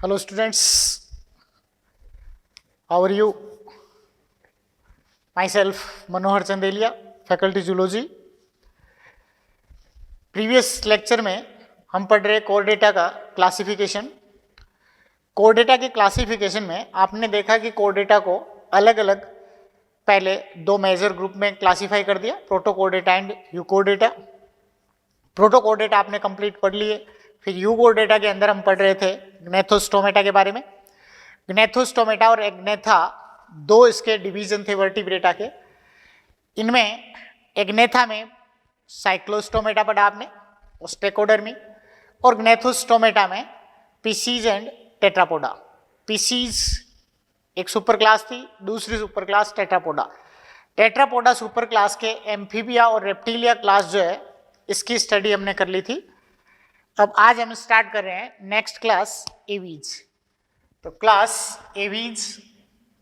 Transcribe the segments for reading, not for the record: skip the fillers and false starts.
Hello students, how are you? Myself Manohar Chandelia, faculty zoology. Previous lecture में हम पढ़ रहे कोर डेटा का क्लासिफिकेशन। कोर डेटा के क्लासिफिकेशन में आपने देखा कि कोर डेटा को अलग अलग पहले दो मेजर ग्रुप में क्लासिफाई कर दिया, प्रोटोकोर डेटा एंड यूकोर डेटा। प्रोटोकोर डेटा आपने कंप्लीट पढ़ लिए। फिर यूकोर डेटा के अंदर हम पढ़ रहे थे ग्नेथोस्टोमेटा के बारे में। ग्नेथोस्टोमेटा और एग्नेथा दो इसके डिवीजन थे वर्टिब्रेटा के। इनमें एग्नेथा में साइक्लोस्टोमेटा पढ़ा आपने, ओस्टेकोडर्मी, और ग्नेथोस्टोमेटा में पीसीज एंड टेट्रापोडा। पीसीज एक सुपर क्लास थी, दूसरी super class Tetrapoda. Tetrapoda super class के एम्फीबिया और रेप्टिलिया क्लास जो है इसकी स्टडी हमने कर ली थी। अब आज हम स्टार्ट कर रहे हैं नेक्स्ट क्लास एवीज। तो क्लास एवीज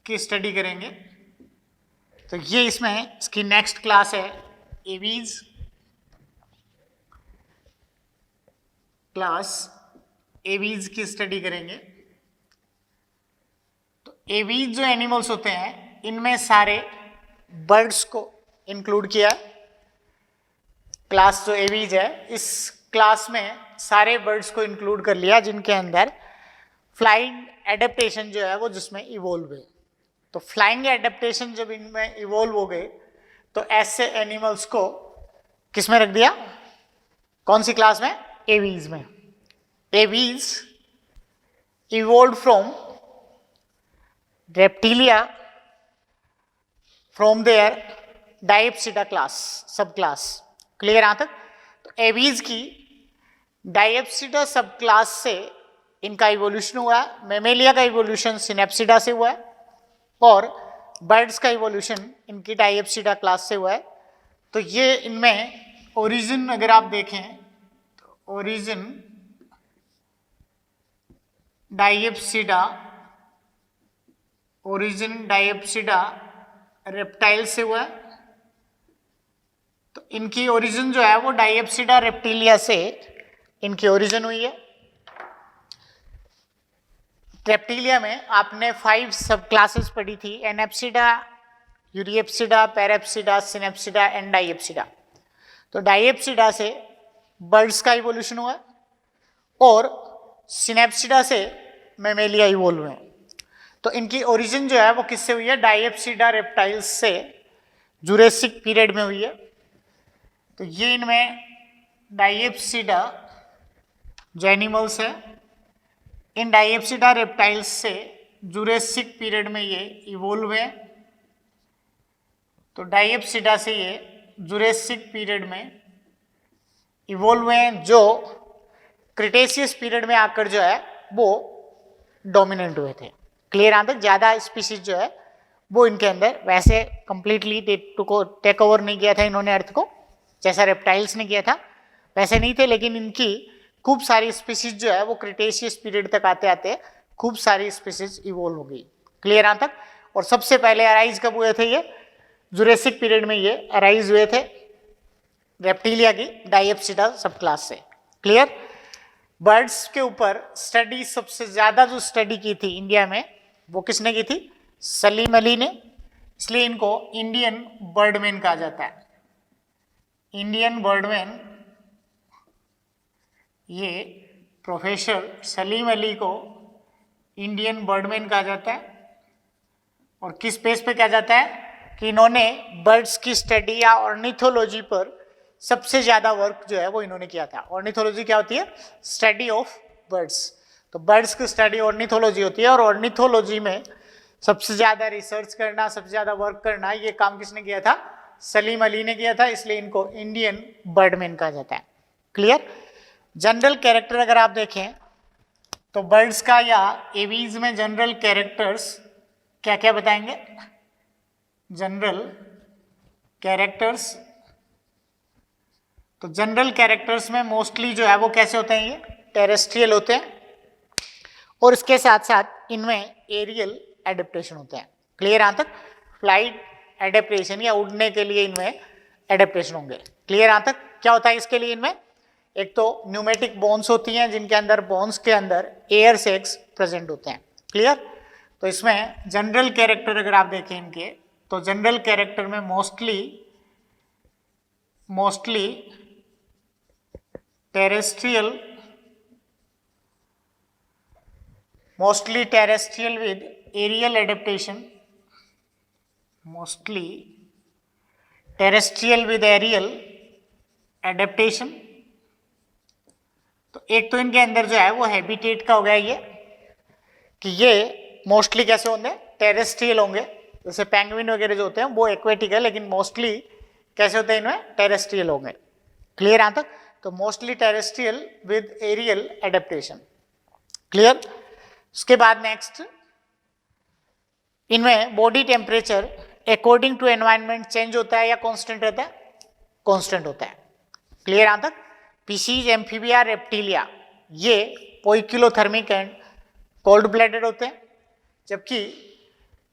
की स्टडी करेंगे। तो ये इसमें इसकी नेक्स्ट क्लास है एवीज। क्लास एवीज की स्टडी करेंगे। तो एवीज जो एनिमल्स होते हैं इनमें सारे बर्ड्स को इंक्लूड किया है। क्लास जो एवीज है इस क्लास में सारे बर्ड्स को इंक्लूड कर लिया जिनके अंदर फ्लाइंग एडेप्टेशन जो है वो जिसमें इवोल्व है। तो फ्लाइंग एडेप्टेशन जब इनमें इवोल्व हो गए तो ऐसे एनिमल्स को किस में रख दिया, कौन सी क्लास में? एवीज में। Aves evolve from reptilia from there diapsida class, sub class. Clear यहां तक? तो एवीज की डायप्सिडा सब क्लास से इनका इवोल्यूशन हुआ है। मेमेलिया का इवोल्यूशन सिनेप्सिडा से हुआ है और बर्ड्स का इवोल्यूशन इनकी डायप्सिडा क्लास से हुआ है। तो ये इनमें ओरिजिन अगर आप देखें तो ओरिजिन डायप्सिडा, ओरिजिन डायप्सिडा रेप्टाइल से हुआ है। तो इनकी ओरिजिन जो है वो डायप्सिडा रेप्टिलिया से इनकी ओरिजिन हुई है। रेप्टिलिया में आपने 5 सब क्लासेस पढ़ी थी, एनेप्सिडा, यूरिएप्सिडा, पैरेप्सिडा, सिनेप्सिडा एंड डायप्सिडा। तो डायप्सिडा से बर्ड्स का इवोल्यूशन हुआ और सिनेप्सिडा से मेमेलिया इवोल्व हुए। तो इनकी ओरिजिन जो है वो किससे हुई है? डायप्सिडा रेप्टाइल्स से जुरेसिक पीरियड में हुई है। तो ये इनमें डायप्सिडा जो एनिमल्स है इन डायप्सिडा रेप्टाइल्स से जुरेसिक पीरियड में ये इवोल्व है। तो डायप्सिडा से ये जुरेसिक पीरियड में इवोल्व हुए जो क्रिटेशियस पीरियड में आकर जो है वो डोमिनेंट हुए थे। क्लियर यहां तक? ज्यादा स्पीसीज जो है वो इनके अंदर वैसे कंप्लीटली टेक ओवर नहीं किया था इन्होंने अर्थ को, जैसा रेप्टाइल्स ने किया था वैसे नहीं थे, लेकिन इनकी खूब सारी स्पीसीज जो है वो क्रिटेशियस पीरियड तक आते आते खूब सारी स्पीसीज इवोल्व हो गई। क्लियर यहां तक? और सबसे पहले अराइज कब हुए थे? ये जुरेसिक पीरियड में ये अराइज हुए थे रेप्टिलिया की डायप्सिडा सब क्लास से। क्लियर? बर्ड्स के ऊपर स्टडी सबसे ज्यादा जो स्टडी की थी इंडिया में वो किसने की थी? सलीम अली ने। इसलिए इनको इंडियन बर्डमैन कहा जाता है। इंडियन बर्डमैन, ये प्रोफेसर सलीम अली को इंडियन बर्डमैन कहा जाता है। और किस बेस पे कहा जाता है? कि इन्होंने बर्ड्स की स्टडी या ऑर्निथोलॉजी पर सबसे ज्यादा वर्क जो है वो इन्होंने किया था। ऑर्निथोलॉजी क्या होती है? Study of birds. तो बर्ड्स की स्टडी ऑर्निथोलॉजी होती है और ऑर्निथोलॉजी में सबसे ज्यादा रिसर्च करना, सबसे ज्यादा वर्क करना, ये काम किसने किया था? सलीम अली ने किया था। इसलिए इनको इंडियन बर्डमैन कहा जाता है। क्लियर? जनरल कैरेक्टर अगर आप देखें तो बर्ड्स का या एवीज में जनरल कैरेक्टर्स क्या क्या बताएंगे? जनरल कैरेक्टर्स, तो जनरल कैरेक्टर्स में मोस्टली जो है वो कैसे होते हैं? ये टेरेस्ट्रियल होते हैं और इसके साथ साथ इनमें एरियल एडेप्टेशन होते हैं। क्लियर यहां तक? फ्लाइट एडेप्टेशन या उड़ने के लिए इनमें एडेप्टेशन होंगे। क्लियर यहां तक? क्या होता है इसके लिए? इनमें एक तो न्यूमेटिक बोन्स होती हैं जिनके अंदर बोन्स के अंदर एयर सैक्स प्रेजेंट होते हैं। क्लियर? तो इसमें जनरल कैरेक्टर अगर आप देखें इनके, तो जनरल कैरेक्टर में mostly terrestrial with aerial adaptation, तो एक तो इनके अंदर जो है वो हैबिटेट का हो गया ये कि ये मोस्टली कैसे होंगे, टेरेस्ट्रियल होंगे। जैसे पेंगुइन वगैरह जो होते हैं वो एक्वेटिक है, लेकिन मोस्टली कैसे होते हैं इनमें, टेरेस्ट्रियल होंगे। क्लियर यहाँ तक? तो mostly terrestrial with aerial adaptation. Clear? उसके बाद नेक्स्ट, इनमें body temperature according to environment change होता है या कांस्टेंट रहता है? कांस्टेंट होता है। क्लियर यहाँ तक? पीसीज, एम्फीबिया, रेप्टिलिया ये पोइकिलोथर्मिक एंड कोल्ड ब्लडेड होते हैं, जबकि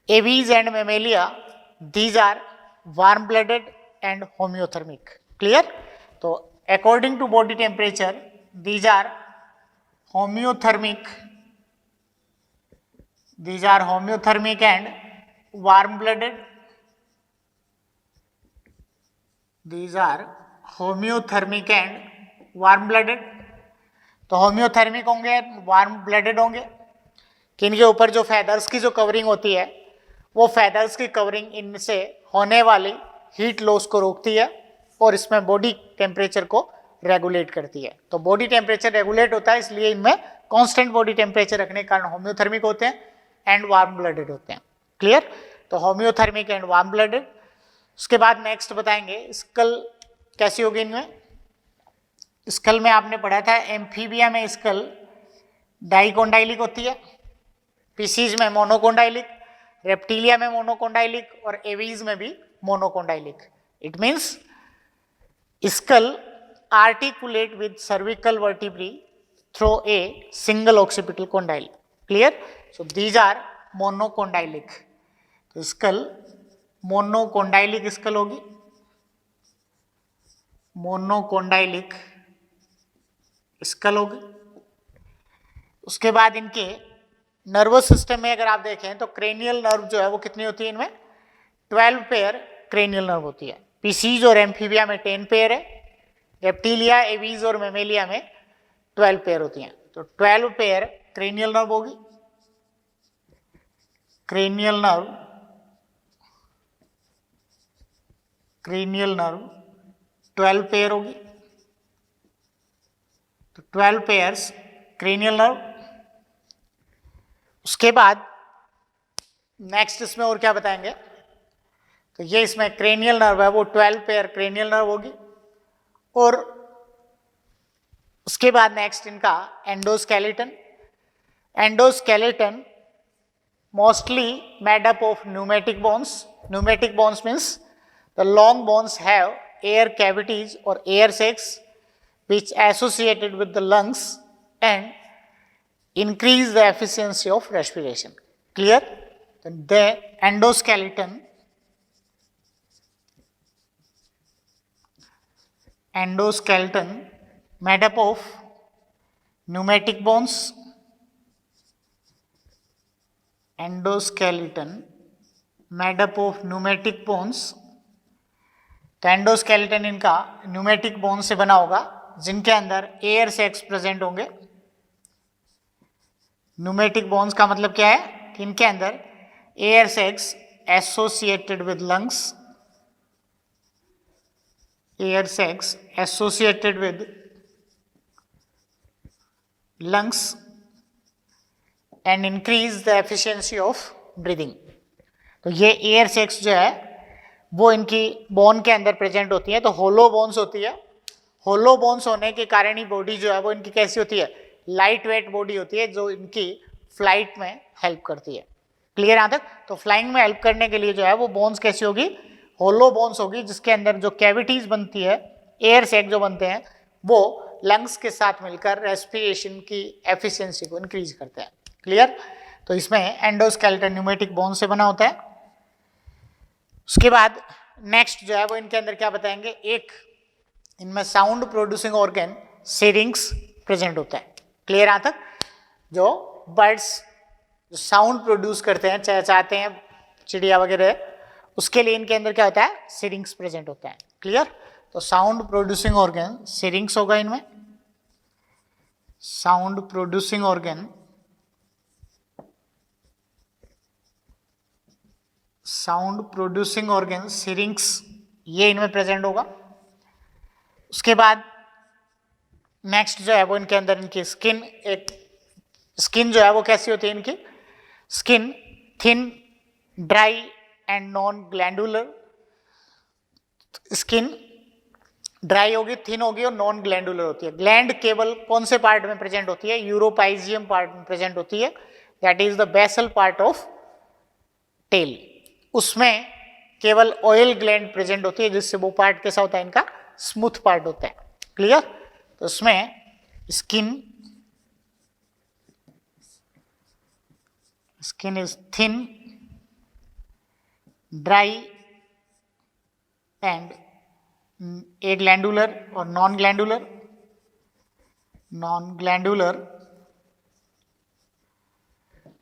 aves and mammalia these are warm blooded and homeothermic. Clear? तो according to body temperature these are homeothermic and warm blooded, these are homeothermic and warm blooded. तो homeothermic होंगे, warm blooded होंगे कि इनके ऊपर जो फेदर्स की जो कवरिंग होती है वो फेदर्स की कवरिंग इनसे होने वाली हीट लॉस को रोकती है और इसमें बॉडी टेम्परेचर को रेगुलेट करती है। तो बॉडी टेम्परेचर रेगुलेट होता है, इसलिए इनमें कांस्टेंट बॉडी टेम्परेचर रखने के कारण होम्योथर्मिक होते हैं एंड वार्म ब्लडेड होते हैं। क्लियर? तो होम्योथर्मिक एंड वार्म ब्लडेड। उसके बाद नेक्स्ट बताएंगे स्कल कैसी होगी इनमें। स्कल में आपने पढ़ा था एम्फीबिया में स्कल डाइकोंडाइलिक होती है, पीसीज में मोनोकोंडाइलिक, रेप्टिलिया में मोनोकोंडाइलिक और एवीज में भी monocondylic. It means skull articulate with cervical vertebrae through a single occipital condyle. Clear? So these are monocondylic. तो स्कल मोनोकोंडाइलिक स्कल होगी, मोनोकोंडाइलिक स्कल होगी। उसके बाद इनके नर्वस सिस्टम में अगर आप देखें तो क्रेनियल नर्व जो है वो कितनी होती है इनमें, 12 पेयर क्रेनियल नर्व होती है। पीसीज और एम्फीबिया में 10 पेयर है, रेप्टिलिया, एवीज और मेमेलिया में 12 पेयर होती हैं। तो 12 पेयर क्रेनियल नर्व होगी। क्रेनियल नर्व 12 पेयर होगी। तो 12 पेयर्स क्रेनियल नर्व। उसके बाद नेक्स्ट इसमें और क्या बताएंगे, तो ये इसमें क्रेनियल नर्व है वो 12 पेयर क्रेनियल नर्व होगी। और उसके बाद नेक्स्ट इनका endoskeleton. Endoskeleton mostly made up of pneumatic bones. Pneumatic bones means the long bones have air cavities or air sacs which associated with the lungs and increase the efficiency of respiration. Clear? Then the endoskeleton made up of pneumatic bones. Endoskeleton made up of pneumatic bones. तो endoskeleton इनका pneumatic bone से बना होगा जिनके अंदर air sacs present होंगे। Pneumatic bones का मतलब क्या है कि इनके अंदर air sacs associated with lungs, air sacs associated with lungs and increase the efficiency of breathing. तो ये एयर सैक्स जो है वो इनकी बोन के अंदर प्रेजेंट होती है। तो होलो बोन्स होती है। होलो बोन्स होने के कारण ही बॉडी जो है वो इनकी कैसी होती है, लाइट वेट बॉडी होती है, जो इनकी फ्लाइट में हेल्प करती है। क्लियर यहाँ तक? तो फ्लाइंग में हेल्प करने के लिए जो है वो बोन्स कैसी होगी, होलो बोन्स होगी, जिसके अंदर जो कैविटीज बनती है, एयर सैक जो बनते हैं, वो लंग्स के साथ मिलकर रेस्पिरेशन की एफिशिएंसी को इंक्रीज करते हैं। क्लियर? तो इसमें एंडोस्केलेटन न्यूमेटिक बोन से बना होता है। उसके बाद नेक्स्ट जो है वो इनके अंदर क्या बताएंगे, एक इनमें साउंड प्रोड्यूसिंग ऑर्गन सिरिंक्स प्रेजेंट होता है। क्लियर यहाँ तक? जो बर्ड्स साउंड प्रोड्यूस करते हैं, चाहते हैं चिड़िया वगैरह, उसके लिए इनके अंदर क्या होता है? सिरिंक्स प्रेजेंट होता है। क्लियर? तो साउंड प्रोड्यूसिंग ऑर्गन सिरिंक्स होगा इनमें, sound producing organ, sound producing organ सिरिंक्स, ये इनमें प्रेजेंट होगा। उसके बाद नेक्स्ट जो है वो इनके अंदर इनकी स्किन, एक स्किन जो है वो कैसी होती है इनकी? Skin thin, dry and non glandular. Skin dry होगी, थिन होगी और नॉन ग्लैंडुलर होती है। ग्लैंड केवल कौन से पार्ट में प्रेजेंट होती है? यूरोपाइजियम पार्ट में प्रेजेंट होती है, that is the basal part of tail. उसमें केवल ऑयल ग्लैंड प्रेजेंट होती है, जिससे वो पार्ट कैसा होता है इनका? स्मूथ पार्ट होता है। क्लियर? तो उसमें skin is thin, dry and A glandular और नॉन ग्लैंडुलर।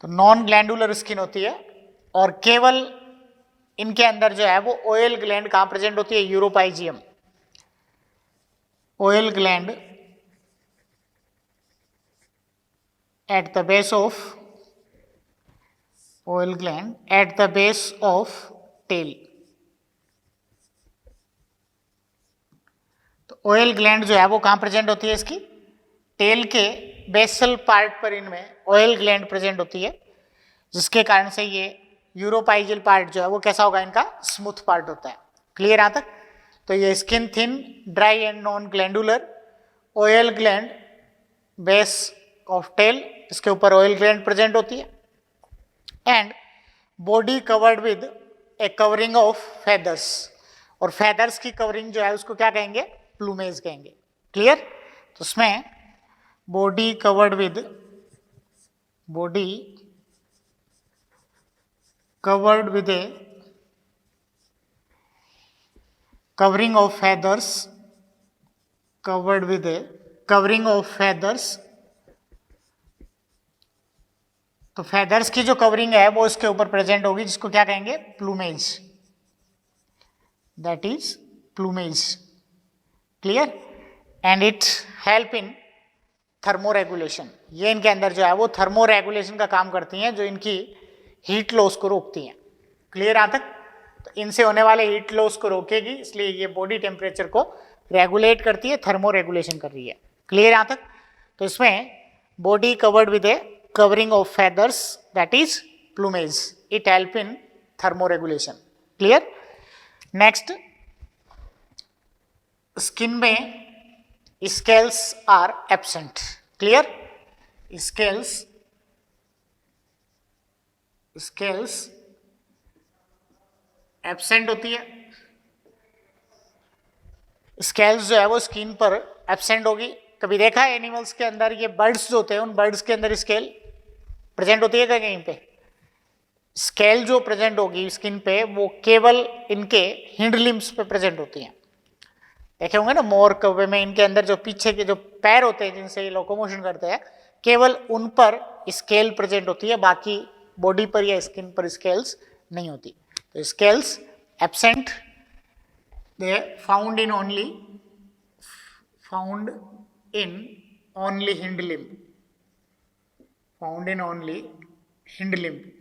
तो नॉन ग्लैंडुलर स्किन होती है, और केवल इनके अंदर जो है वो ऑयल ग्लैंड कहां प्रेजेंट होती है? Uropygium. Oil gland at the base of, oil gland at the base of tail. तो ऑयल ग्लैंड जो है वो कहां प्रेजेंट होती है? इसकी टेल के बेसल पार्ट पर इनमें ऑयल ग्लैंड प्रेजेंट होती है, जिसके कारण से ये यूरोपाइजल पार्ट जो है वो कैसा होगा इनका? स्मूथ पार्ट होता है। क्लियर यहां तक? तो ये skin thin, dry and non glandular, oil gland base of tail, इसके ऊपर ऑयल ग्लैंड प्रेजेंट होती है, and body covered with a covering of feathers. और फेदर्स की कवरिंग जो है उसको क्या कहेंगे? प्लूमेज कहेंगे। क्लियर? तो उसमें body covered with a covering of feathers, तो फेदर्स की जो कवरिंग है वो इसके ऊपर प्रेजेंट होगी, जिसको क्या कहेंगे? Plumage, that is plumage. Clear? And it help in thermo regulation. ये इनके अंदर जो है वो थर्मो रेगुलेशन का काम करती हैं, जो इनकी हीट लॉस को रोकती हैं। क्लियर यहां तक? तो इनसे होने वाले हीट लॉस को रोकेगी, इसलिए ये बॉडी टेम्परेचर को रेगुलेट करती है, थर्मो रेगुलेशन कर रही है। क्लियर यहां तक? तो इसमें body covered with A covering of feathers, that is plumage, it help in thermoregulation. Clear? Next, skin में scales are absent. Clear? scales absent होती है। scales जो है वो स्किन पर absent होगी। कभी देखा है एनिमल्स के अंदर, ये बर्ड्स जो होते हैं उन बर्ड्स के अंदर स्केल प्रेजेंट होती है क्या कहीं पे? स्केल जो प्रेजेंट होगी स्किन पे वो केवल इनके हिंड लिम्स पे प्रेजेंट होती हैं। देखे होंगे ना मोर कौवे में, इनके अंदर जो पीछे के जो पैर होते हैं जिनसे ये लोकोमोशन करते हैं, केवल उन पर स्केल प्रेजेंट होती है, बाकी बॉडी पर या स्किन पर स्केल्स नहीं होती। तो scales absent, they found in only hind limb.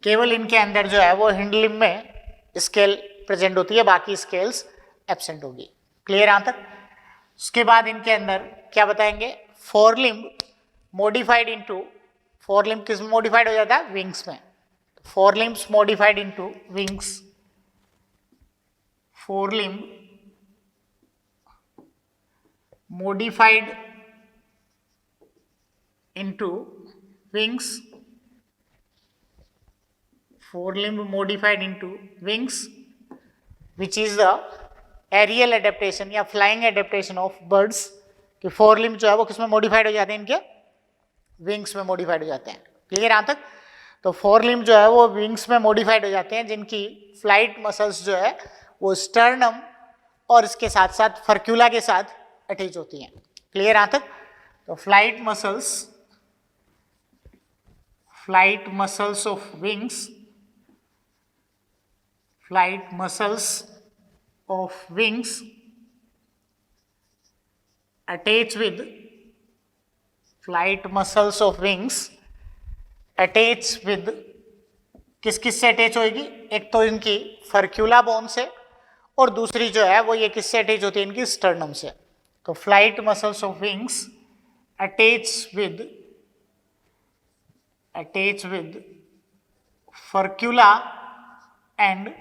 केवल इनके अंदर जो है वो हिंड लिम्ब में स्केल प्रेजेंट होती है, बाकी स्केल्स एब्सेंट होगी। क्लियर यहां तक? उसके बाद इनके अंदर क्या बताएंगे? Four limb modified into, four limb किस में मॉडिफाइड हो जाता है? विंग्स में। Four limbs modified into wings, four limb modified into wings, forelimb modified into wings, which is the aerial adaptation या flying adaptation of birds, कि forelimb जो है वो किस में modified हो जाते हैं? इनके wings में modified हो जाते हैं। क्लियर यहां तक? तो forelimb जो है वो wings में modified हो जाते हैं, जिनकी flight muscles जो है वो sternum और इसके साथ साथ फर्क्यूला के साथ अटैच होती हैं। क्लियर यहाँ तक? तो flight muscles of wings attach with किस से अटैच होगी? एक तो इनकी फर्क्यूला बोन से और दूसरी जो है वो ये किससे अटैच होती है? इनकी स्टर्नम से। तो flight muscles of wings attach with furcula and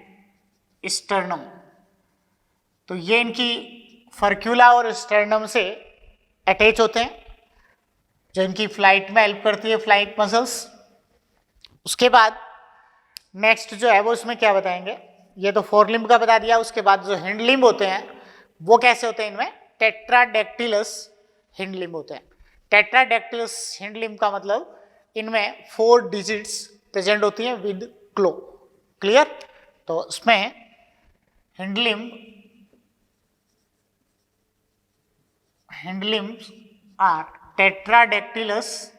sternum. तो ये इनकी फर्क्यूला और स्टर्नम से अटैच होते हैं, जो इनकी फ्लाइट में हेल्प करती है, फ्लाइट मसल्स। उसके बाद नेक्स्ट जो है वो इसमें क्या बताएंगे? ये तो फोर लिम्ब का बता दिया। उसके बाद जो हिंड लिम्ब होते हैं वो कैसे होते हैं? इनमें टेट्राडेक्टिलस हिंड लिम्ब होते हैं। टेट्राडेक्टिलस हिंड लिम्ब का मतलब इनमें 4 डिजिट्स प्रेजेंट होती हैं विद क्लो। क्लियर? तो इसमें hind limbs are tetradactylous.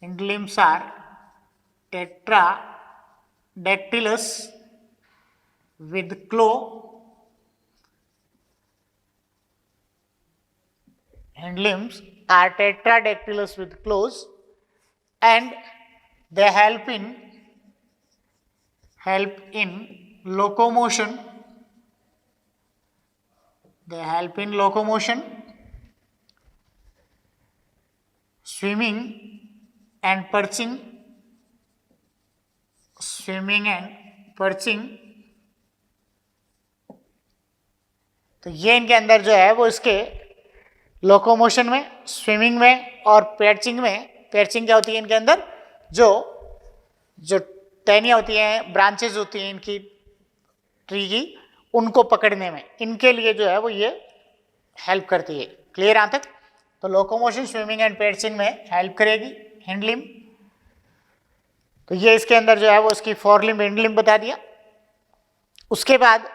Hind limbs are tetradactylous with claw. Hind limbs are tetradactylous with claws, and they help in locomotion. They help in locomotion, swimming and perching. तो ये इनके अंदर जो है वो इसके लोकोमोशन में, स्विमिंग में और पर्चिंग में। पर्चिंग क्या होती है? इनके अंदर जो टहनियाँ होती हैं, ब्रांचेज होती हैं इनकी ट्री की, उनको पकड़ने में इनके लिए जो है वो ये हेल्प करती है। क्लियर यहाँ तक? तो लोकोमोशन, स्विमिंग एंड पर्चिंग में हेल्प करेगी हिंड लिम्ब। तो ये इसके अंदर जो है वो इसकी फोर लिम्ब, हिंड लिम्ब बता दिया। उसके बाद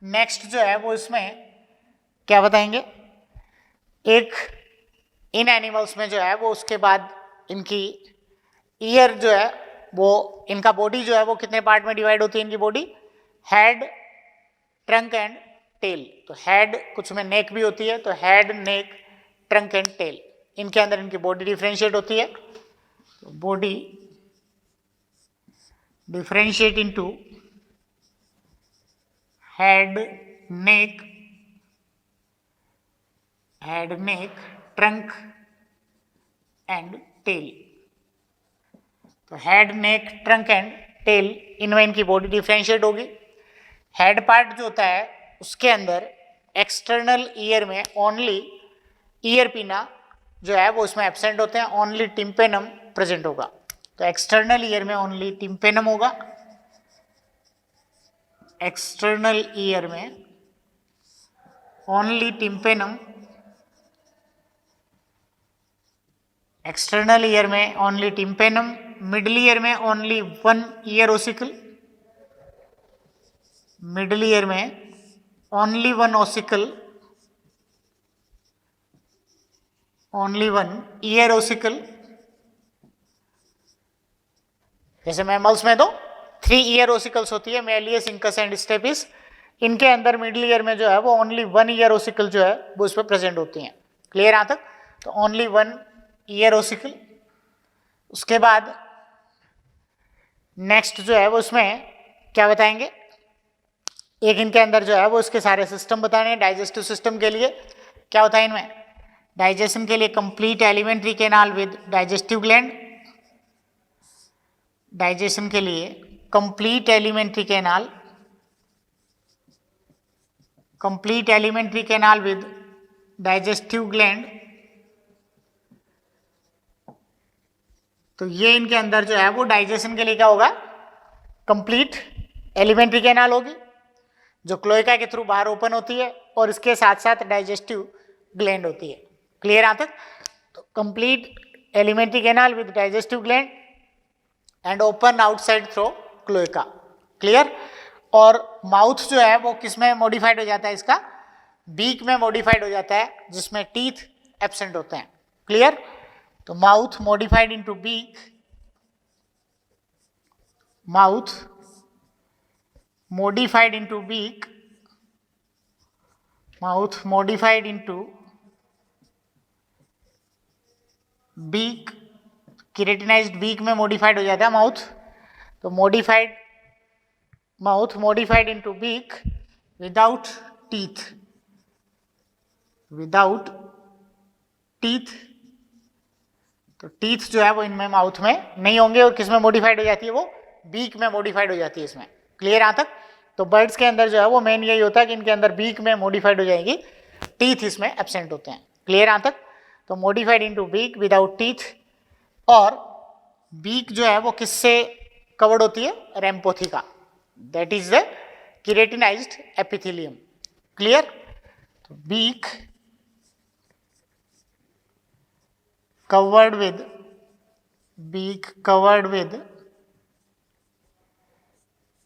नेक्स्ट जो है वो इसमें क्या बताएंगे? एक इन एनिमल्स में जो है वो उसके बाद इनकी ईयर जो है वो, इनका बॉडी जो है वो कितने पार्ट में डिवाइड होती है? इनकी body head, trunk and tail. तो हेड, कुछ में नेक भी होती है, तो head, neck, trunk and tail, इनके अंदर इनकी बॉडी डिफरेंशिएट होती है। तो body differentiate into head, neck, trunk and tail. तो head, neck, trunk and tail, इनमें इनकी बॉडी डिफरेंशिएट होगी। हेड पार्ट जो होता है उसके अंदर एक्सटर्नल ईयर में ओनली ईयर पिना जो है वो उसमें एब्सेंट होते हैं, ओनली टिम्पेनम प्रेजेंट होगा। तो एक्सटर्नल ईयर में ओनली टिम्पेनम होगा। एक्सटर्नल ईयर में ओनली टिम्पेनम, एक्सटर्नल ईयर में ओनली टिम्पेनम, मिडल ईयर में only 1 ear ossicle, middle ear में only 1 ossicle, only 1 ear ossicle. जैसे मैमल्स में तो 3 ईयर ओसिकल्स होती है, मेलियस, इंकस एंड स्टेपिस। इनके अंदर मिडल ईयर में जो है वो ओनली 1 ईयर ओसिकल जो है वो उस पर प्रेजेंट होती हैं। क्लियर यहाँ तक? तो ओनली 1 ईयर ओसिकल। उसके बाद नेक्स्ट जो है वो उसमें क्या बताएंगे? एक इनके अंदर जो है वो इसके सारे सिस्टम बताने हैं। डाइजेस्टिव सिस्टम के लिए क्या होता है इनमें? डाइजेशन के लिए complete alimentary canal with digestive gland. Digestion के लिए complete alimentary canal with digestive gland. तो ये इनके अंदर जो है वो डाइजेशन के लिए क्या होगा? कंप्लीट एलिमेंट्री कैनाल होगी जो क्लोएका के थ्रू बाहर ओपन होती है, और इसके साथ साथ डाइजेस्टिव ग्लैंड होती है। क्लियर यहाँ तक? तो complete alimentary canal with digestive gland and open outside through cloaca. Clear? और माउथ जो है वो किस में मॉडिफाइड हो जाता है? इसका बीक में मॉडिफाइड हो जाता है जिसमें टीथ एब्सेंट होते हैं। क्लियर? तो mouth modified into beak, mouth modified into beak, mouth modified into beak, keratinized beak में modified हो जाता है माउथ, तो modified mouth modified into beak without teeth, without teeth, तो टीथ जो है वो इनमें माउथ में नहीं होंगे और किस में मॉडिफाइड हो जाती है, वो बीक में मॉडिफाइड हो जाती है इसमें। क्लियर यहाँ तक? तो बर्ड्स के अंदर जो है वो मेन यही होता है कि इनके अंदर बीक में मॉडिफाइड हो जाएगी, टीथ इसमें एब्सेंट होते हैं। क्लियर यहाँ तक? तो modified into beak without teeth, और बीक जो है वो किससे कवर्ड होती है? Rhamphotheca, that is the keratinised epithelium. Clear? तो beak covered with, beak covered with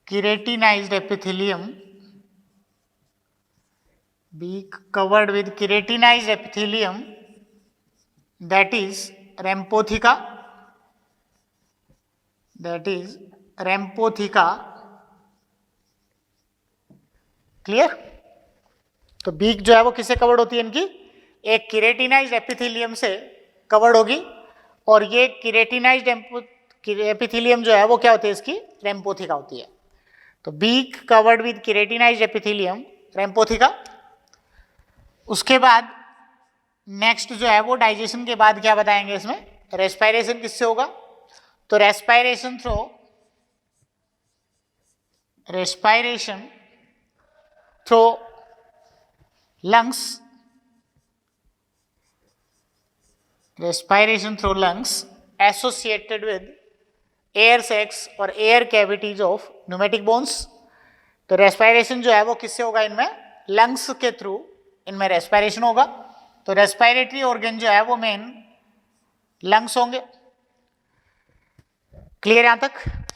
keratinized epithelium, beak covered with keratinized epithelium, that is Rhampotheca, that is Rhampotheca। Clear? तो beak जो है वो किससे कवर्ड होती है इनकी? एक केराटिनाइज्ड एपिथेलियम से कवर्ड होगी, और ये केराटिनाइज्ड एपिथेलियम जो है वो क्या होती है इसकी? रेम्पोथिका होती है। तो beak covered with keratinised epithelium, rhamphotheca. उसके बाद नेक्स्ट जो है वो डाइजेशन के बाद क्या बताएंगे इसमें? रेस्पायरेशन किससे होगा? तो respiration through lungs, respiration through lungs associated with air sacs or air cavities of pneumatic bones। तो रेस्पायरेशन जो है वो किससे होगा इनमें? लंग्स के थ्रू इनमें रेस्पायरेशन होगा। तो रेस्पायरेटरी ऑर्गन जो है वो मेन लंग्स होंगे। क्लियर यहां तक?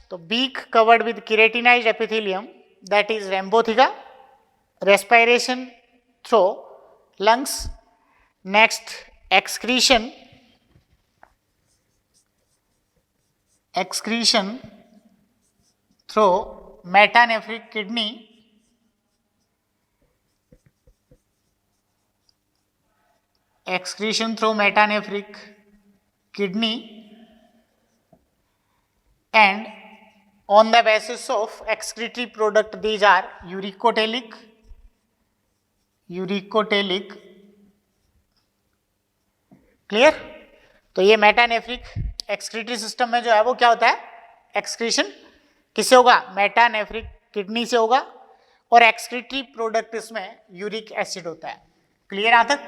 तो beak covered with keratinised epithelium, that is rhamphotheca, respiration through lungs. Next excretion through metanephric kidney, excretion through metanephric kidney, and on the basis of excretory product these are uricotelic, clear? तो ये metanephric excretory system में जो है वो क्या होता है? Excretion किससे होगा? मेटानेफ्रिक किडनी से होगा, और एक्सक्रीटरी प्रोडक्ट इसमें यूरिक एसिड होता है। क्लियर यहाँ तक?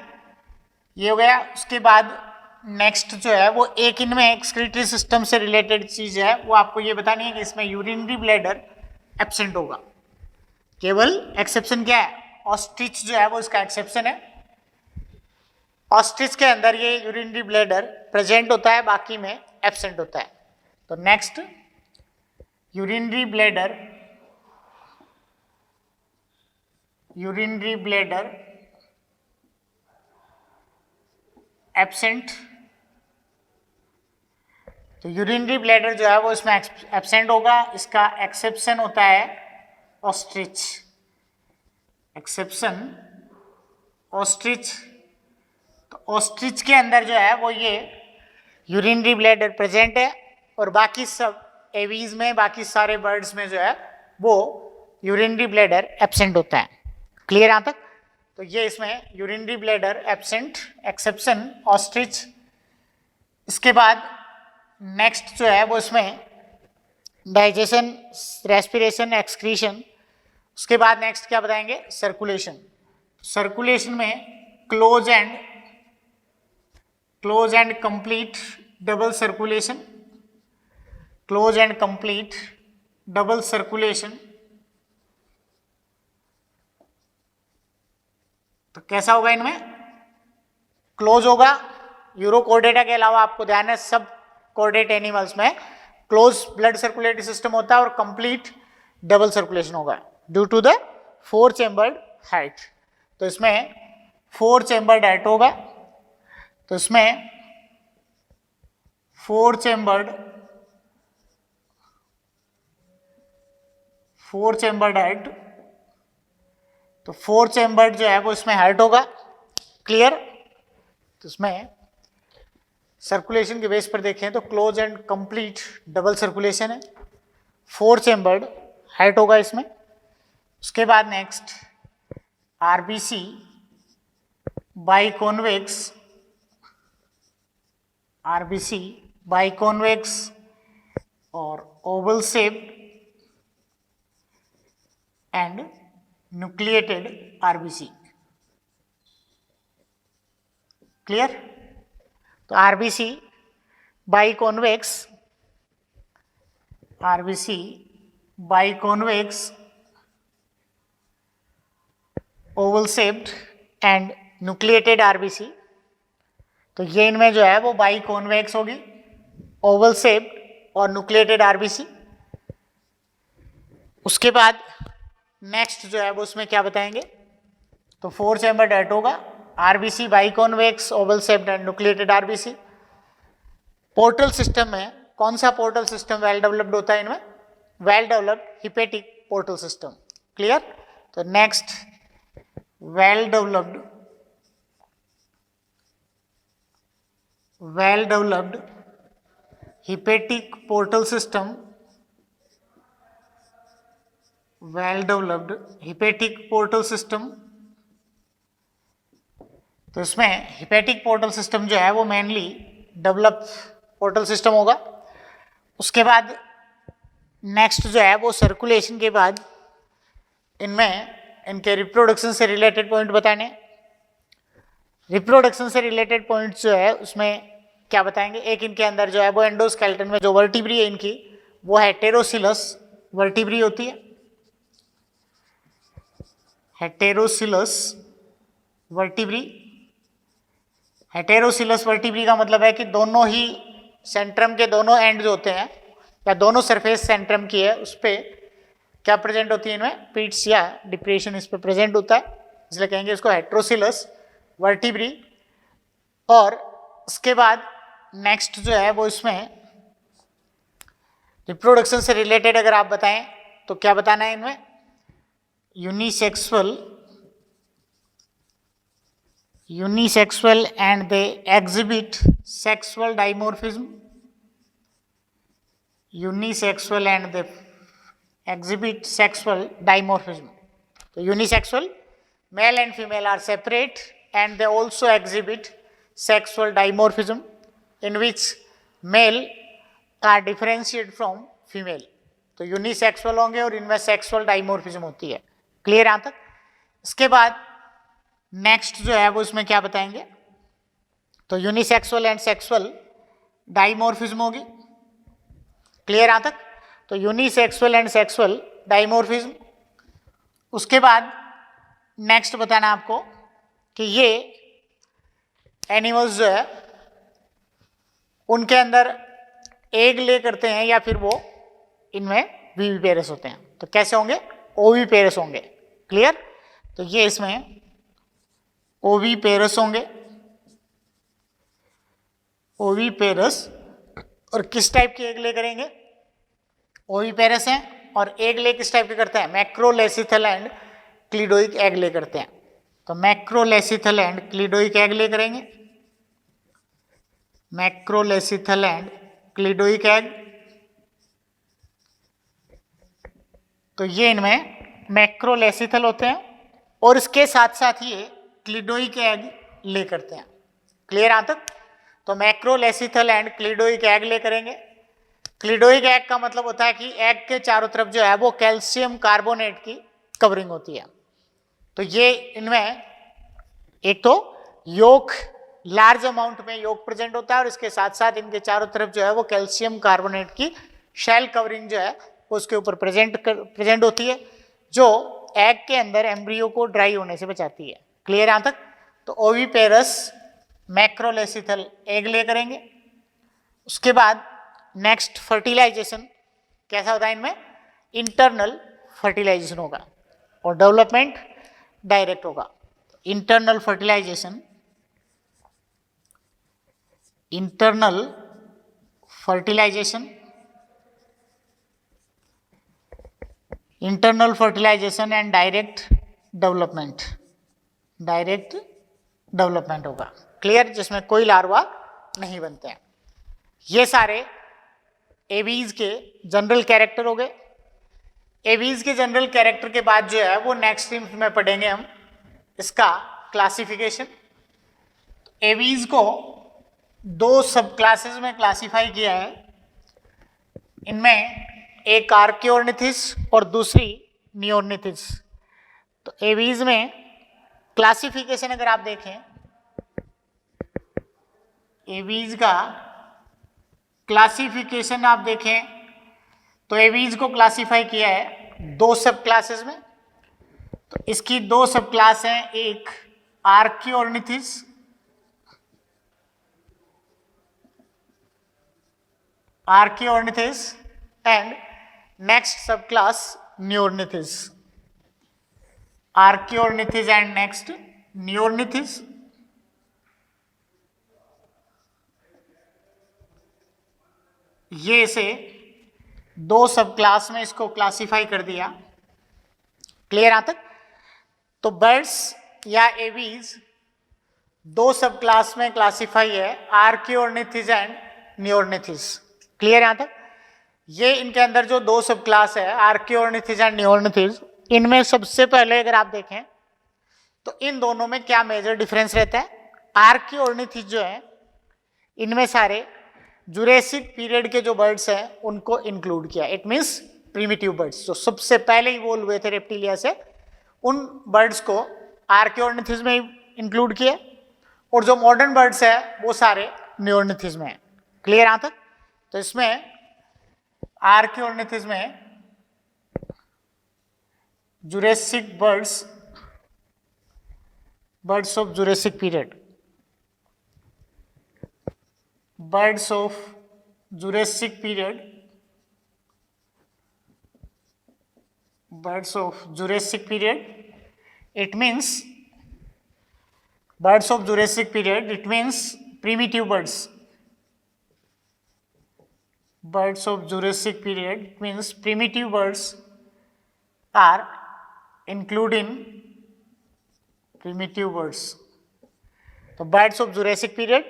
ये हो गया। उसके बाद नेक्स्ट जो है वो एक इनमें एक्सक्रीटरी सिस्टम से रिलेटेड चीज है, वो आपको ये बतानी है कि इसमें यूरिनरी ब्लैडर एब्सेंट होगा। केवल एक्सेप्शन क्या है? ऑस्ट्रिच जो है वो इसका एक्सेप्शन है। ऑस्ट्रिच के अंदर ये यूरिनरी ब्लैडर प्रेजेंट होता है, बाकी में एब्सेंट होता है। तो नेक्स्ट यूरिनरी ब्लैडर एब्सेंट। तो यूरिनरी ब्लैडर जो है वो इसमें एब्सेंट होगा, इसका एक्सेप्शन होता है ऑस्ट्रिच, एक्सेप्शन ऑस्ट्रिच। तो ऑस्ट्रिच के अंदर जो है वो ये यूरिनरी ब्लैडर प्रेजेंट है, और बाकी सब एवीज में, बाकी सारे बर्ड्स में जो है वो यूरिनरी ब्लैडर एब्सेंट होता है। क्लियर यहाँ तक? तो ये इसमें urinary bladder absent, exception ostrich. इसके बाद नेक्स्ट जो है वो इसमें डाइजेशन, रेस्पिरेशन, एक्सक्रीशन। उसके बाद नेक्स्ट क्या बताएंगे? सर्कुलेशन। सर्कुलेशन में close and complete double circulation, close and complete double circulation. तो कैसा होगा इनमें? क्लोज होगा। यूरोकोर्डेटा के अलावा आपको ध्यान है सब कोर्डेट एनिमल्स में क्लोज ब्लड सर्कुलेटरी सिस्टम होता है, और कंप्लीट डबल सर्कुलेशन होगा due to the 4 chambered heart. तो इसमें 4 चेम्बर्ड एट होगा, तो इसमें 4 चेम्बर्ड एट, तो 4 चेम्बर्ड जो है वो इसमें हार्ट होगा। क्लियर? तो इसमें सर्कुलेशन के बेस पर देखें तो close and complete double circulation है, 4 चेम्बर्ड हार्ट होगा इसमें। उसके बाद next RBC biconvex, RBC biconvex और oval shaped and nucleated RBC. Clear? तो RBC biconvex, RBC biconvex, oval shaped and nucleated RBC, तो ये इनमें जो है वो बाइकॉन्वेक्स होगी, ओवल शेप्ड और न्यूक्लिएटेड आरबीसी। उसके बाद नेक्स्ट जो है वो उसमें क्या बताएंगे, तो 4 चैम्बर्ड एट होगा, RBC biconvex, oval shaped and nucleated RBC. Portal system में कौन सा पोर्टल सिस्टम वेल डेवलप्ड होता है इनमें? Well developed hepatic portal system. Clear? तो next well developed hepatic portal system, well developed hepatic portal system. तो इसमें हिपेटिक पोर्टल सिस्टम जो है वो मेनली डेवलप पोर्टल सिस्टम होगा। उसके बाद नेक्स्ट जो है वो सर्कुलेशन के बाद इनमें इनके रिप्रोडक्शन से रिलेटेड पॉइंट बताने। रिप्रोडक्शन से रिलेटेड पॉइंट जो है उसमें क्या बताएंगे, एक इनके अंदर जो है वो एंडोस्केलेटन में जो वर्टिब्री है इनकी वो हेटेरोसिलस वर्टिब्री होती है, हेटेरोसिलस वर्टिब्री। हेटेरोसिलस वर्टिब्री का मतलब है कि दोनों ही सेंट्रम के दोनों एंड जो होते हैं या दोनों सरफेस सेंट्रम की है उस पर क्या प्रेजेंट होती है, इनमें पीट्स या डिप्रेशन इस पर प्रेजेंट होता है, इसलिए कहेंगे इसको हेटेरोसिलस वर्टिब्री। और उसके बाद नेक्स्ट जो है वो इसमें रिप्रोडक्शन से रिलेटेड अगर आप बताएं तो क्या बताना है इनमें, unisexual and they exhibit sexual dimorphism, unisexual and they exhibit sexual dimorphism. तो unisexual male and female are separate and they also exhibit sexual dimorphism in which male are differentiate from female. तो unisexual होंगे और इनमें sexual dimorphism होती है। Clear यहां तक? इसके बाद नेक्स्ट जो है वो इसमें क्या बताएंगे, तो यूनिसेक्सुअल एंड सेक्सुअल डाइमॉर्फिज्म होगी। क्लियर यहां तक? तो यूनिसेक्सुअल एंड सेक्सुअल डाइमॉर्फिज्म। उसके बाद नेक्स्ट बताना आपको कि ये एनिमल्स जो है उनके अंदर एग ले करते हैं या फिर वो इनमें विविपेरस होते हैं। तो कैसे होंगे? ओविपेरस होंगे। क्लियर? तो ये इसमें ओविपेरस होंगे, ओविपेरस। और किस टाइप के एग ले करेंगे? ओविपेरस हैं। और एग ले किस टाइप के करते हैं? मैक्रोलेसिथल एंड क्लिडोइक एग ले करते हैं। तो मैक्रोलेसिथल एंड क्लिडोइक एग ले करेंगे, मैक्रोलेसिथल एंड क्लिडोइक एग। तो ये इनमें मैक्रोलेसिथल होते हैं और इसके साथ साथ ये क्लिडोइक एग ले करते हैं। क्लियर यहां तक? तो मैक्रोलेसिथल एंड क्लिडोइक एग ले करेंगे। क्लिडोइक एग का मतलब होता है कि एग के चारों तरफ जो है वो कैल्शियम कार्बोनेट की कवरिंग होती है। तो ये इनमें एक तो योक लार्ज अमाउंट में योक प्रेजेंट होता है और इसके साथ साथ इनके चारों तरफ जो है वो कैल्शियम कार्बोनेट की शेल कवरिंग जो है उसके ऊपर प्रेजेंट होती है, जो एग के अंदर एम्ब्रियो को ड्राई होने से बचाती है। क्लियर यहां तक? तो ओविपेरस मैक्रोलेसिथल एग ले करेंगे। उसके बाद नेक्स्ट फर्टिलाइजेशन कैसा होता है इनमें? इंटरनल फर्टिलाइजेशन होगा और डेवलपमेंट डायरेक्ट होगा। Internal fertilization, internal fertilization, internal fertilization and direct development, direct development होगा। क्लियर, जिसमें कोई लार्वा नहीं बनते हैं। ये सारे एवीज के जनरल कैरेक्टर हो गए। एवीज के जनरल कैरेक्टर के बाद जो है वो नेक्स्ट स्ट्रीम में पढ़ेंगे हम इसका क्लासिफिकेशन। एवीज को दो सब क्लासेस में क्लासिफाई किया है। इनमें एक आर्कियोर्निथिस और दूसरी नियोर्निथिस। तो एवीज में क्लासिफिकेशन अगर आप देखें, एवीज का क्लासिफिकेशन आप देखें तो एवीज को क्लासिफाई किया है दो सब क्लासेस में। तो इसकी दो सब क्लास हैं, एक आर्कियोर्निथिस, आर्कियोर्निथिस एंड नेक्स्ट सब क्लास नियोर्निथिस, आर्कियोर्निथिस एंड नेक्स्ट नियोर्निथिस। ये इसे दो सब क्लास में इसको क्लासिफाई कर दिया। क्लियर यहां तक? तो बर्ड्स या एवीज दो सब क्लास में क्लासिफाई है, आर्कियोर्निथिस एंड नियोर्निथिस। क्लियर यहां तक? ये इनके अंदर जो दो सब क्लास है आर्कियोर्निथिस एंड नियोर्निथिस, इनमें सबसे पहले अगर आप देखें तो इन दोनों में क्या मेजर डिफरेंस रहता है। आर्कियोर्निथिस जो है इनमें सारे जुरेसिक पीरियड के जो बर्ड्स हैं उनको इंक्लूड किया। इट मींस प्रिमिटिव बर्ड्स जो सबसे पहले इवोल्व हुए थे रेप्टिलिया से, उन बर्ड्स को आर्कियोर्निथिस में इंक्लूड किया। और जो मॉडर्न बर्ड्स है वो सारे नियोर्निथिस में है। क्लियर यहां तक? तो इसमें आर्कियोर्निथिस में Jurassic birds, birds of Jurassic period, birds of Jurassic period, birds of Jurassic period, it means birds of Jurassic period, it means primitive birds. Birds of Jurassic period, it means primitive birds are including primitive birds. So birds of Jurassic period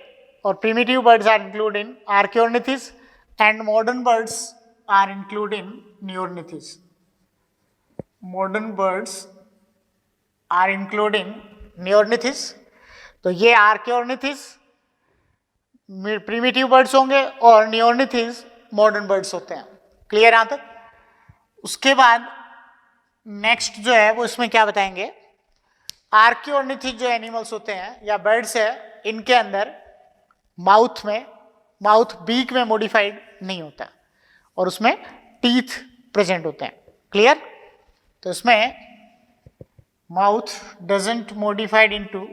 or primitive birds are included in Archaeornithis and modern birds are included in Neornithis. Modern birds are included in Neornithis. तो ये Archaeornithis primitive birds होंगे और नियोर्निथिस modern birds होते हैं। Clear यहां तक? उसके बाद नेक्स्ट जो है वो इसमें क्या बताएंगे, आर्कियोर्निथिस जो एनिमल्स होते हैं या बर्ड्स है, इनके अंदर माउथ में, माउथ बीक में मॉडिफाइड नहीं होता और उसमें टीथ प्रेजेंट होते हैं। क्लियर? तो इसमें mouth doesn't modified into,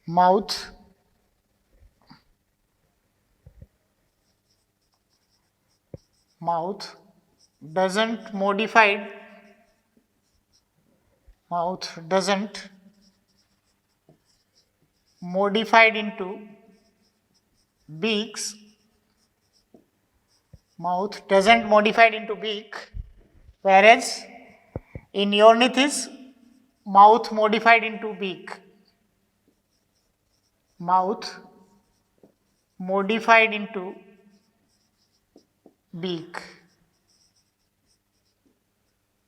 mouth mouth doesn't modified, mouth doesn't modified into beaks, mouth doesn't modified into beak, whereas in Neornithis mouth modified into beak, mouth modified into beak.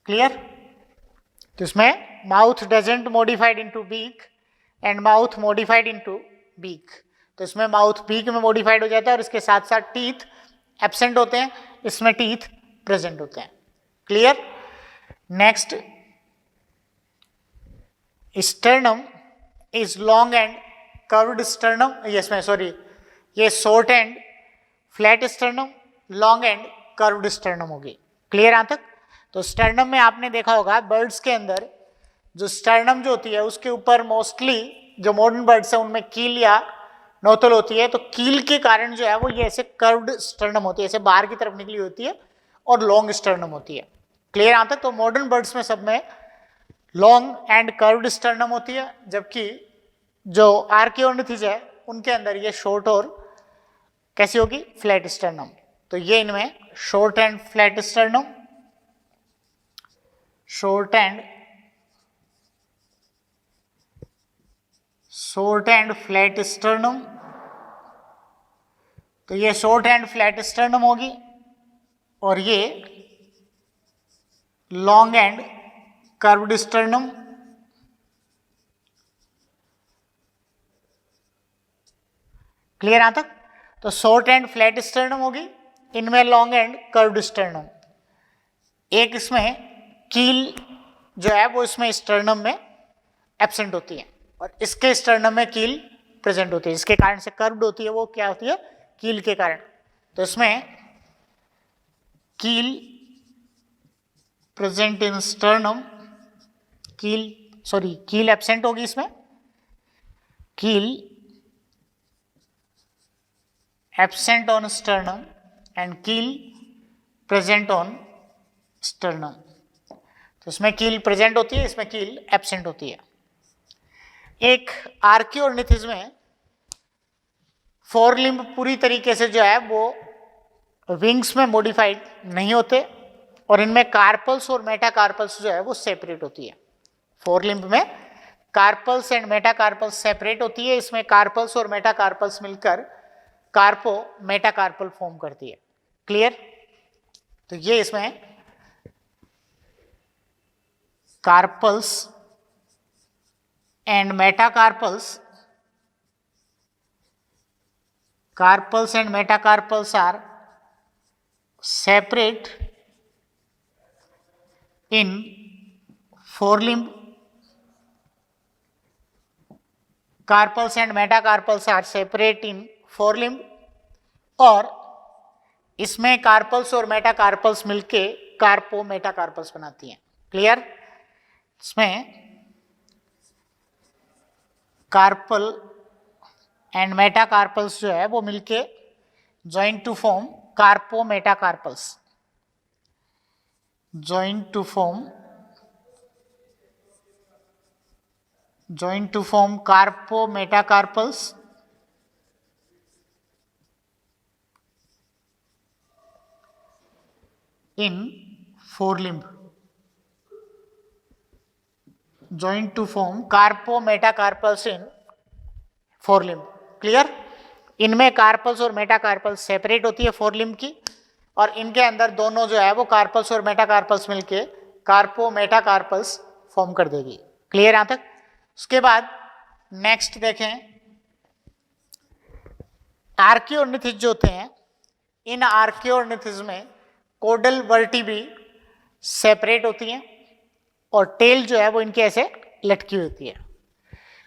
Clear? तो इसमें mouth doesn't modified into beak and mouth modified into beak. तो इसमें mouth beak में modified हो जाता है और इसके साथ साथ टीथ एब्सेंट होते हैं, इसमें टीथ प्रेजेंट होते हैं। Clear? Next, sternum is long and curved sternum, इसमें सॉरी ये short and flat sternum, long and curved sternum होगी। क्लियर यहां तक? तो स्टर्नम में आपने देखा होगा बर्ड्स के अंदर जो स्टर्नम जो होती है उसके ऊपर मोस्टली जो मॉडर्न बर्ड्स है उनमें कील या नोतल होती है। तो कील के कारण जो है वो ये ऐसे कर्व्ड स्टर्नम होती है, ऐसे बाहर की तरफ निकली होती है और लॉन्ग स्टर्नम होती है। क्लियर यहां तक? तो मॉडर्न बर्ड्स में सब में लॉन्ग एंड कर्व्ड स्टर्नम होती है, जबकि जो आर्कियोर्निथिज है उनके अंदर ये शॉर्ट और कैसी होगी, फ्लैट स्टर्नम। तो ये इनमें short and flat sternum, short and flat sternum. तो ये शॉर्ट एंड फ्लैट स्टर्नम होगी और ये long and curved sternum. Clear यहां तक? तो शॉर्ट एंड फ्लैट स्टर्नम होगी, इनमें लॉन्ग एंड कर्व्ड स्टर्नम। एक इसमें कील जो है वो इसमें स्टर्नम में एब्सेंट होती है और इसके स्टर्नम में कील प्रेजेंट होती है। इसके कारण से कर्व्ड होती है, वो क्या होती है, कील के कारण। तो इसमें कील प्रेजेंट इन स्टर्नम, कील एब्सेंट होगी इसमें, कील एब्सेंट ऑन स्टर्नम एंड कील प्रेजेंट ऑन स्टर्नम। तो इसमें कील प्रेजेंट होती है, इसमें कील एब्सेंट होती है। एक आर्कियोर्निथिज में फोर लिम्ब पूरी तरीके से जो है वो विंग्स में मॉडिफाइड नहीं होते और इनमें कार्पल्स और मेटाकार्पल्स जो है वो सेपरेट होती है। फोर लिम्ब में कार्पल्स एंड मेटाकार्पल्स सेपरेट होती है, इसमें कार्पल्स और मेटाकार्पल्स मिलकर कार्पो मेटाकार्पल फॉर्म करती है। क्लियर? तो ये इसमें carpals and metacarpals, carpals and metacarpals are separate in forelimb, carpals and metacarpals are separate in forelimb, और इसमें कार्पल्स और मेटाकार्पल्स मिलके कार्पो मेटाकार्पल्स बनाती हैं। क्लियर? इसमें कार्पल एंड मेटाकार्पल्स जो है वो मिलके join to form carpo metacarpals, join to form carpo metacarpals in forelimb, join to form carpo metacarpals in forelimb। Clear? इनमें कार्पल्स और मेटाकार्पल्स सेपरेट होती है फोरलिम्ब की और इनके अंदर दोनों जो है वो कार्पल्स और मेटाकार्पल्स मिलके कार्पो मेटाकार्पल्स फॉर्म कर देगी। क्लियर यहां तक? उसके बाद नेक्स्ट देखें, आर्कियोर्निथिज जो होते हैं, इन आर्कियोर्निथिज में कोडल वर्टिब्री सेपरेट होती हैं और टेल जो है वो इनके ऐसे लटकी होती है,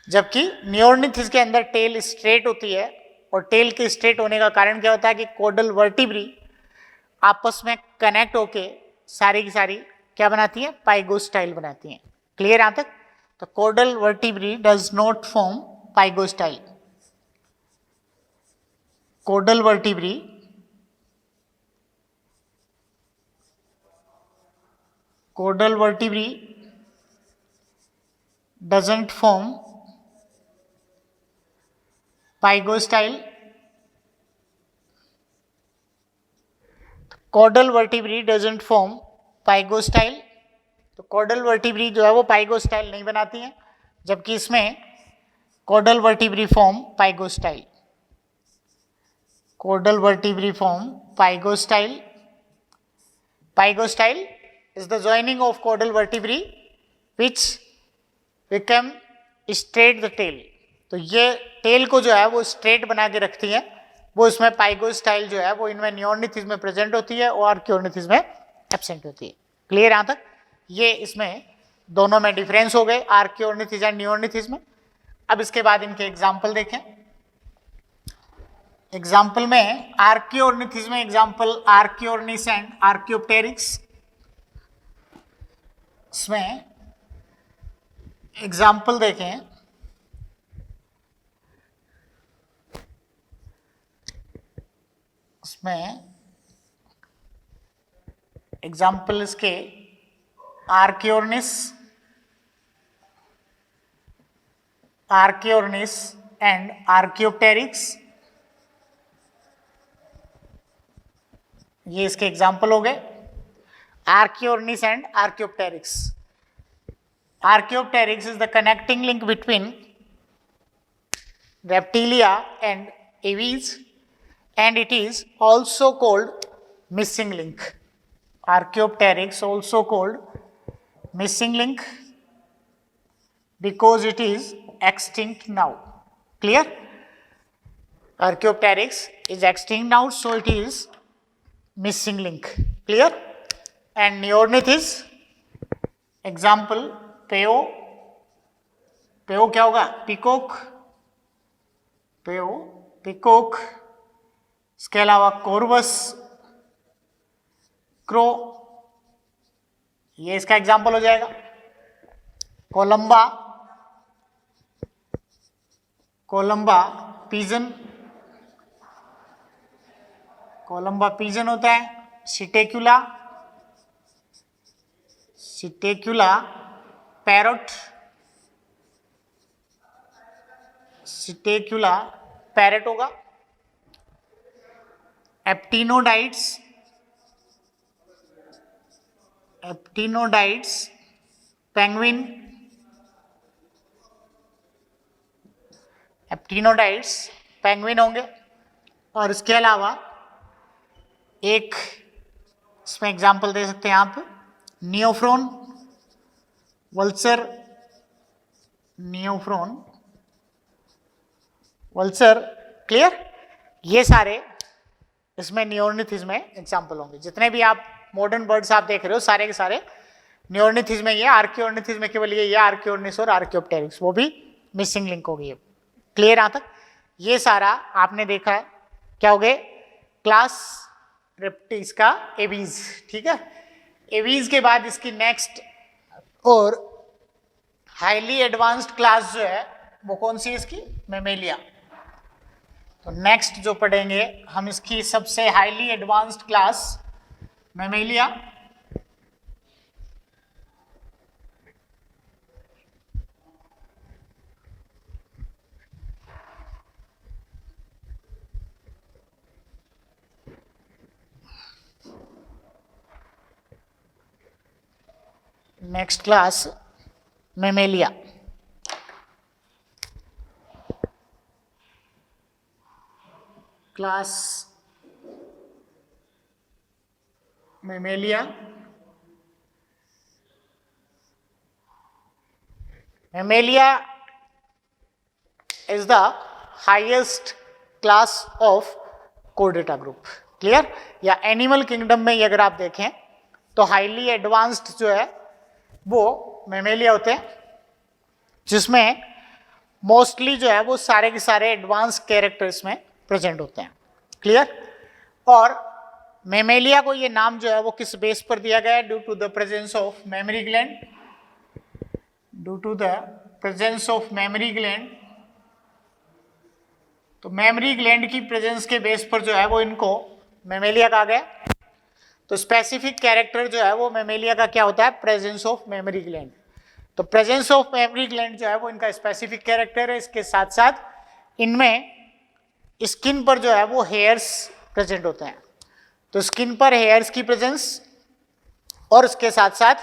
जबकि नियोर्निथिज के अंदर टेल स्ट्रेट होती है। और टेल के स्ट्रेट होने का कारण क्या होता है कि कोडल वर्टिब्री आपस में कनेक्ट होके सारी की सारी क्या बनाती है, पाइगोस्टाइल बनाती हैं। क्लियर यहां तक? तो caudal vertebrae does not form pygostyle, caudal vertebrae doesn't form pygostyle. Caudal vertebrae doesn't form pygostyle. तो कॉडल वर्टिब्री जो है वो पाइगोस्टाइल नहीं बनाती हैं, जबकि इसमें caudal vertebrae form pygostyle, caudal vertebrae form pygostyle. Pygostyle is the joining of caudal vertebrae which become straight the tail। तो ये टेल को जो है वो स्ट्रेट बना के रखती है, वो इसमें पाइगोस्टाइल जो है वो इनमें नियोर्निथिज में प्रेजेंट होती है और आर्कियोर्निथिज में एब्सेंट होती है। क्लियर यहां तक? ये इसमें दोनों में डिफरेंस हो गए, आर्कियोर्निथिज एंड नियोर्निथिज में। अब इसके बाद इनके एग्जाम्पल देखें। एग्जाम्पल में आर्कियोर्निथिज में एग्जाम्पल आर्कियोर्निस एंड आर्कियोप्टेरिक्स। इसमें एग्जाम्पल देखें, इसमें एग्जाम्पल इसके आर्कियोर्निस आर्कियोर्निस एंड आर्कियोप्टेरिक्स, ये इसके एग्जाम्पल हो गए, archaeornis and archaeopteryx. Archaeopteryx is the connecting link between reptilia and aves, and it is also called missing link. Archaeopteryx also called missing link because it is extinct now. Clear? Archaeopteryx is extinct now, so it is missing link. Clear? And neornith is example peo. Peo क्या होगा? Peacock. पेओ, peacock, इसके अलावा कोर्वस, crow, ये इसका example हो जाएगा. Columba, Columba pigeon, Columba pigeon होता है. सिटेक्युला, सिटेक्युला पैरोट, सिटेक्युला पैरेट होगा. एप्टिनोडाइट्स, एप्टिनोडाइट्स पेंगुइन, एप्टिनोडाइट्स पेंगुइन होंगे. और इसके अलावा एक इसमें एग्जांपल दे सकते हैं आप, नियोफ्रोन, वल्चर, नियोफ्रोन, वल्चर. क्लियर? ये सारे इसमें नियोर्निथिस में एग्जाम्पल होंगे. जितने भी आप मॉडर्न बर्ड्स आप देख रहे हो सारे के सारे नियोर्निथिस में, ये आर्कियोर्निथिस में केवल ये आर्कियोर्निस और आर्कियोप्टेरिक्स, वो भी मिसिंग लिंक हो गई है. क्लियर? यहां तक ये सारा आपने देखा है. क्या हो गए? क्लास रेप्टिल्स का एवीज. ठीक है, एवीज के बाद इसकी नेक्स्ट और हाईली एडवांस्ड क्लास जो है वो कौन सी है इसकी? मेमेलिया. तो नेक्स्ट जो पढ़ेंगे हम इसकी सबसे highly advanced class Mammalia. Next class Mammalia. Class Mammalia. Mammalia is the highest class of Chordata group. Clear? या एनिमल किंगडम में अगर आप देखें तो हाईली एडवांस्ड जो है वो मेमेलिया होते हैं, जिसमें मोस्टली जो है वो सारे के सारे एडवांस कैरेक्टर्स में प्रेजेंट होते हैं. क्लियर? और मेमेलिया को ये नाम जो है वो किस बेस पर दिया गया है? Due to the presence of memory gland, due to the presence of memory gland. तो मेमोरी ग्लैंड की प्रेजेंस के बेस पर जो है वो इनको मेमेलिया कहा गया. तो स्पेसिफिक कैरेक्टर जो है वो मेमेलिया का क्या होता है? Presence of memory gland. तो प्रेजेंस ऑफ मेमोरी ग्लैंड जो है वो इनका स्पेसिफिक कैरेक्टर है. इसके साथ साथ इनमें स्किन पर जो है वो हेयर्स प्रेजेंट होते हैं. तो स्किन पर हेयर्स की प्रेजेंस और उसके साथ साथ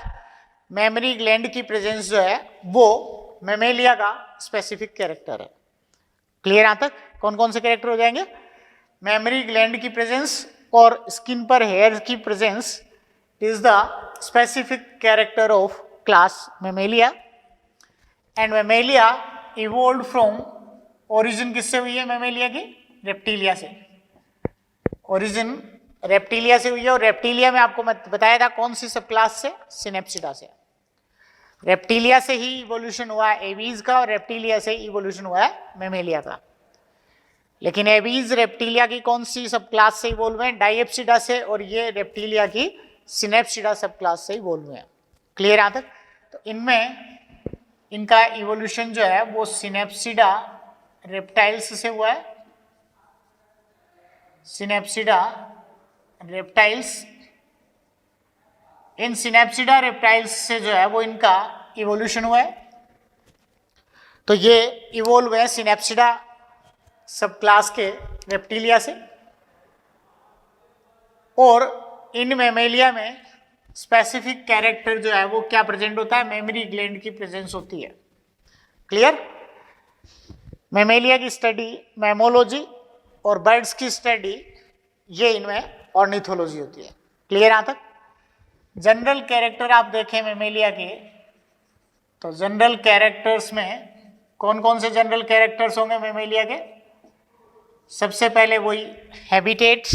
मेमोरी ग्लैंड की प्रेजेंस जो है वो मेमेलिया का स्पेसिफिक कैरेक्टर है. क्लियर? यहां तक कौन कौन से कैरेक्टर हो जाएंगे? मेमोरी ग्लैंड की प्रेजेंस और स्किन पर हेयर की presence is the specific character of class Mammalia. And Mammalia evolve from, origin किससे हुई है मेमेलिया की? रेप्टिलिया से. ओरिजिन रेप्टिलिया से हुई है. और रेप्टिलिया में आपको मैं बताया था कौन सी सब क्लास से? सिनेप्सिडा से. रेप्टिलिया से ही इवोल्यूशन हुआ है एवीज का, और रेप्टिलिया से इवोल्यूशन हुआ है मेमेलिया का. लेकिन एवीज रेप्टिलिया की कौन सी सब क्लास से इवोल्व है? डाइएप्सिडा से. और ये रेप्टिलिया की सिनेप्सिडा सब क्लास से इवोल्व है. क्लियर? यहां तक तो इनमें इनका इवोल्यूशन जो है वो सिनेप्सिडा रेप्टाइल्स से हुआ है. सिनेप्सिडा रेप्टाइल्स. इन सिनेप्सिडा रेप्टाइल्स से जो है वो इनका इवोल्यूशन हुआ है. तो ये इवोल्व हुए सिनेप्सिडा सब क्लास के रेप्टिलिया से, और इन मेमेलिया में स्पेसिफिक कैरेक्टर जो है वो क्या प्रेजेंट होता है, मेमोरी ग्लैंड की प्रेजेंस होती है। क्लियर? मेमेलिया की स्टडी मैमोलॉजी और बर्ड्स की स्टडी ये इनमें ऑर्निथोलॉजी होती है। क्लियर यहां तक? जनरल कैरेक्टर आप देखें मेमेलिया के, तो जनरल कैरेक्टर्स में कौन कौन से जनरल कैरेक्टर्स होंगे मेमेलिया के? सबसे पहले वही हैबिटेट।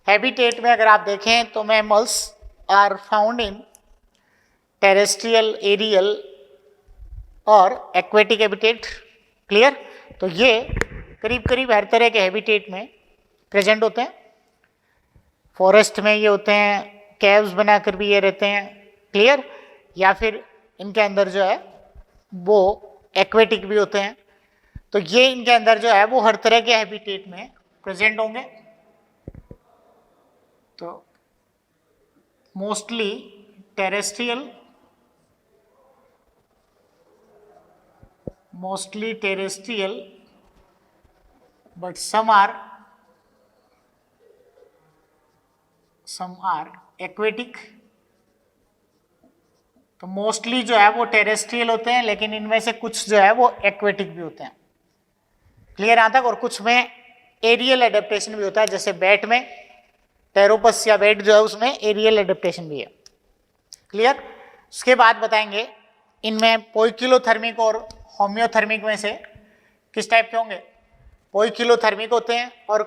हैबिटेट में अगर आप देखें तो mammals are found in terrestrial, aerial और एक्वेटिक हैबिटेट। क्लियर? तो ये करीब करीब हर तरह के हैबिटेट में प्रेजेंट होते हैं। फॉरेस्ट में ये होते हैं, कैव्स बनाकर भी ये रहते हैं। क्लियर? या फिर इनके अंदर जो है वो एक्वेटिक भी होते हैं। तो ये इनके अंदर जो है वो हर तरह के हैबिटेट में प्रेजेंट होंगे। तो mostly terrestrial, but some are aquatic। तो मोस्टली जो है वो टेरेस्ट्रियल होते हैं, लेकिन इनमें से कुछ जो है वो एक्वेटिक भी होते हैं। क्लियर यहां तक? और कुछ में एरियल एडेप्टेशन भी होता है, जैसे बैट में टेरोपस या बैट जो है उसमें एरियल एडेप्टेशन भी है। क्लियर? उसके बाद बताएंगे इनमें पोइकिलोथर्मिक और होम्योथर्मिक में से किस टाइप के होंगे। पोइकिलोथर्मिक होते हैं और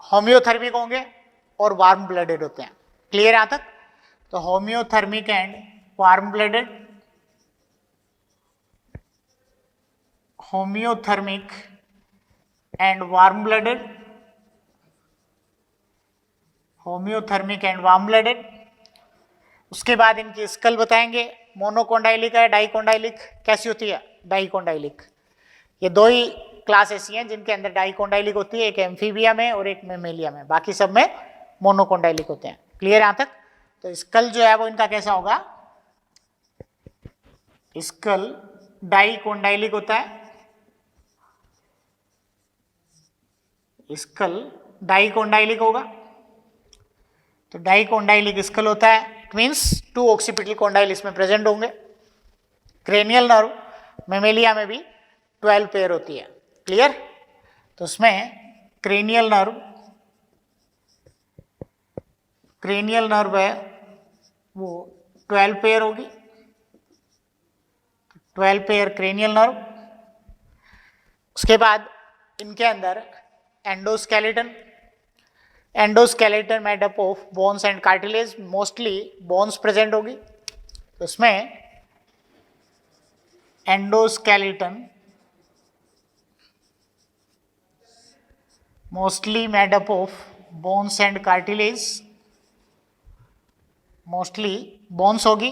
होम्योथर्मिक होंगे और वार्म ब्लडेड होते हैं। क्लियर यहां तक? तो homeothermic and warm blooded, homeothermic and warm blooded, homeothermic and warm blooded. उसके बाद इनकी स्कल बताएंगे, मोनोकोंडाइलिक है, डाइकोंडाइलिक। कैसी होती है? डाइकोंडाइलिक। ये दो ही क्लास ऐसी हैं जिनके अंदर डाइकोंडाइलिक होती है, एक एम्फीबिया में और एक मेमेलिया में, बाकी सब में मोनोकोंडाइलिक होते हैं। क्लियर यहां तक? तो स्कल जो है वो इनका कैसा होगा? स्कल डाइकोंडाइलिक होता है। स्कल डाइकोंडाइलिक होगा। तो डाइकोंडाइलिक स्कल होता है, इट मीन्स 2 ऑक्सीपिटल कोंडाइल इसमें प्रेजेंट होंगे। क्रेनियल नर्व मेमेलिया में भी 12 पेयर होती है। क्लियर? तो उसमें क्रेनियल नर्व है वो 12 पेयर होगी, 12 पेयर क्रेनियल नर्व। उसके बाद इनके अंदर endoskeleton made up of bones and cartilage, mostly bones present होगी। तो इसमें endoskeleton mostly made up of bones and cartilage, mostly bones होगी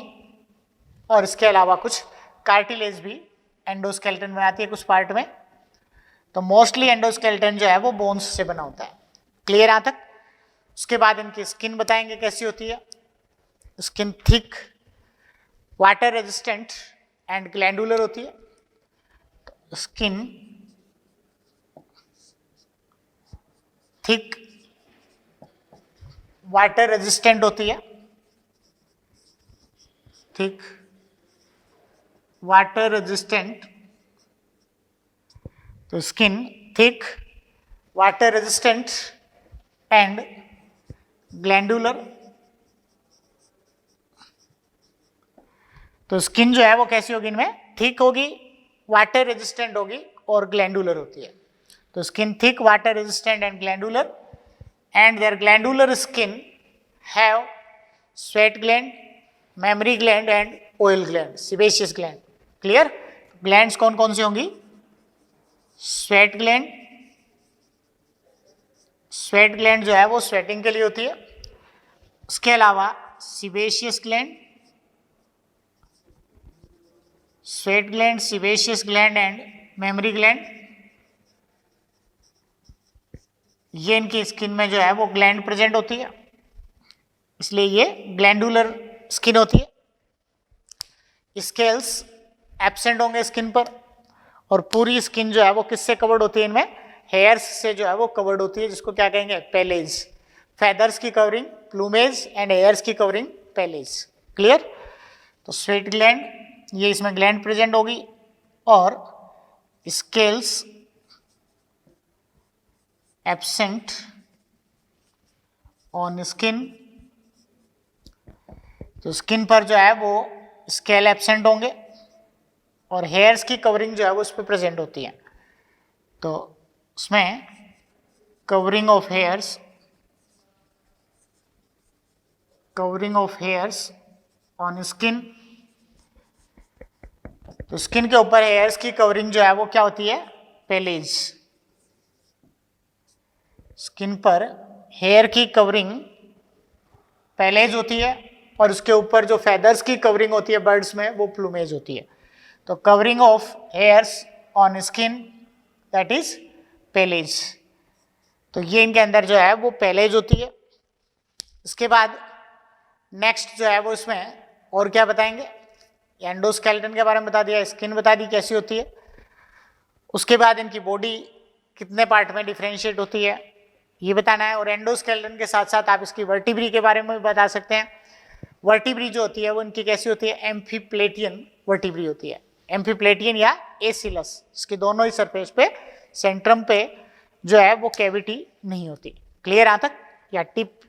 और इसके अलावा कुछ कार्टिलेज भी एंडोस्केलेटन बनाती है कुछ पार्ट में। तो मोस्टली एंडोस्केलेटन जो है वो बोन्स से बना होता है। क्लियर यहां तक? उसके बाद इनकी स्किन बताएंगे कैसी होती है। Skin thick, water resistant and glandular होती है। तो स्किन थिक, वाटर रेजिस्टेंट होती है, थिक वाटर रेजिस्टेंट। तो skin thick, water resistant and glandular. तो स्किन जो है वो कैसी होगी? इनमें थिक होगी, वाटर रेजिस्टेंट होगी और ग्लैंडुलर होती है। तो skin thick, water resistant and glandular, and there glandular skin have sweat gland, memory gland and oil gland, sebaceous gland. Clear? Glands कौन कौन सी होंगी? स्वेट ग्लैंड, स्वेट ग्लैंड जो है वो स्वेटिंग के लिए होती है। उसके अलावा sebaceous gland, sweat gland, sebaceous gland and memory gland. ये इनकी स्किन में जो है वो ग्लैंड प्रेजेंट होती है, इसलिए ये ग्लैंडुलर स्किन होती है। स्केल्स एब्सेंट होंगे स्किन पर, और पूरी स्किन जो है वो किससे कवर्ड होती है, इनमें हेयर्स से जो है वो कवर्ड होती है, जिसको क्या कहेंगे, पेलेज। फेदर्स की कवरिंग प्लूमेज एंड हेयर्स की कवरिंग पेलेज। क्लियर। तो स्वेट ग्लैंड, ये इसमें ग्लैंड प्रेजेंट होगी, और स्केल्स एब्सेंट ऑन स्किन, तो स्किन पर जो है वो स्केल एब्सेंट होंगे, और हेयर्स की कवरिंग जो है वो उस पर प्रेजेंट होती है। तो उसमें covering of hairs on skin, तो स्किन के ऊपर हेयर्स की कवरिंग जो है वो क्या होती है, पेलेज। स्किन पर हेयर की कवरिंग पेलेज होती है, और उसके ऊपर जो फेदर्स की कवरिंग होती है बर्ड्स में, वो प्लूमेज होती है। तो covering of hairs on skin that is pelage. तो ये इनके अंदर जो है वो पेलेज होती है। इसके बाद नेक्स्ट जो है वो इसमें और क्या बताएंगे, एंडोस्केलेटन के बारे में बता दिया, स्किन बता दी कैसी होती है। उसके बाद इनकी बॉडी कितने पार्ट में डिफ्रेंशिएट होती है ये बताना है, और एंडोस्केलेटन के साथ साथ आप इसकी वर्टिब्री के बारे में भी बता सकते हैं। वर्टिब्री जो होती है वो इनकी कैसी होती है, एम्फीप्लेटियन वर्टिब्री होती है, एम्फीप्लेटियन या एसिलस। इसके दोनों ही सरफेस पे सेंट्रम पे जो है वो कैविटी नहीं होती। क्लियर यहाँ तक, या टिप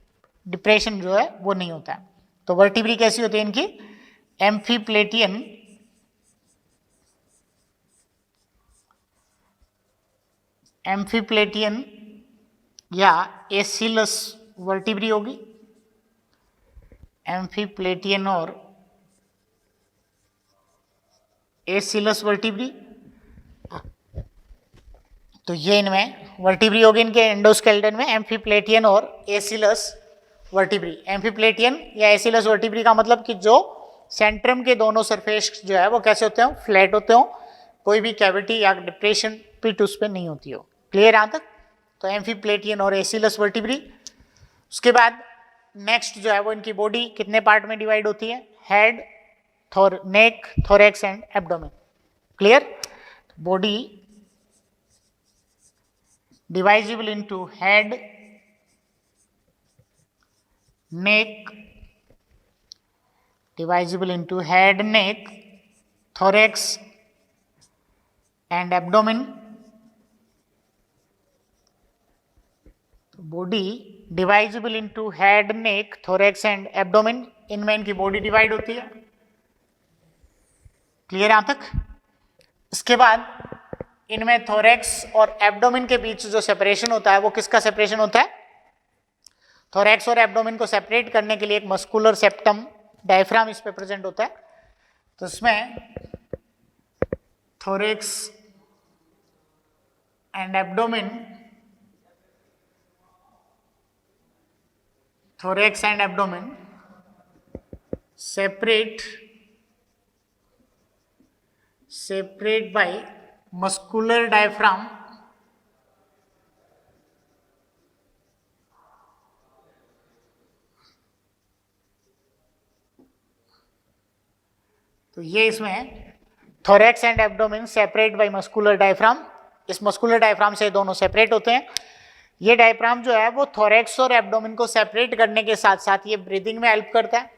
डिप्रेशन जो है वो नहीं होता है। तो वर्टिब्री कैसी होती है इनकी, एम्फीप्लेटियन या एसिलस वर्टिब्री होगी, एम्फीप्लेटियन और एसिलस वर्टिब्री। तो ये इनमें वर्टिब्री होगी, इनके एंडोस्केलेटन में एम्फीप्लेटियन और एसिलस वर्टिब्री। एम्फीप्लेटियन या एसिलस वर्टिब्री का मतलब कि जो सेंट्रम के दोनों सरफेस जो है वो कैसे होते हो, फ्लैट होते हो, कोई भी कैविटी या डिप्रेशन पिट उस पर नहीं होती हो। क्लियर यहाँ तक। तो एम्फीप्लेटियन और एसिलस वर्टिब्री। उसके बाद नेक्स्ट जो है वो इनकी बॉडी कितने पार्ट में डिवाइड होती है, head, neck, thorax and abdomen. Clear. Body divisible into head, neck, divisible into head, neck, thorax and abdomen. Body divisible into head, neck, thorax and abdomen. इनमें इनकी बॉडी डिवाइड होती है। Clear यहां तक। इसके बाद इनमें थोरैक्स और एब्डोमेन के बीच जो सेपरेशन होता है वो किसका सेपरेशन होता है, थोरैक्स और एब्डोमेन को सेपरेट करने के लिए एक मस्कुलर सेप्टम डायफ्राम इस पे प्रेजेंट होता है। तो इसमें thorax and abdomen, thorax and abdomen separate by muscular diaphragm, तो ये इसमें thorax and abdomen separate by muscular diaphragm, इस मस्कुलर डायफ्राम से दोनों सेपरेट होते हैं। ये डायफ्राम जो है वो थोरैक्स और एब्डोमेन को सेपरेट करने के साथ साथ ये ब्रीदिंग में हेल्प करता है,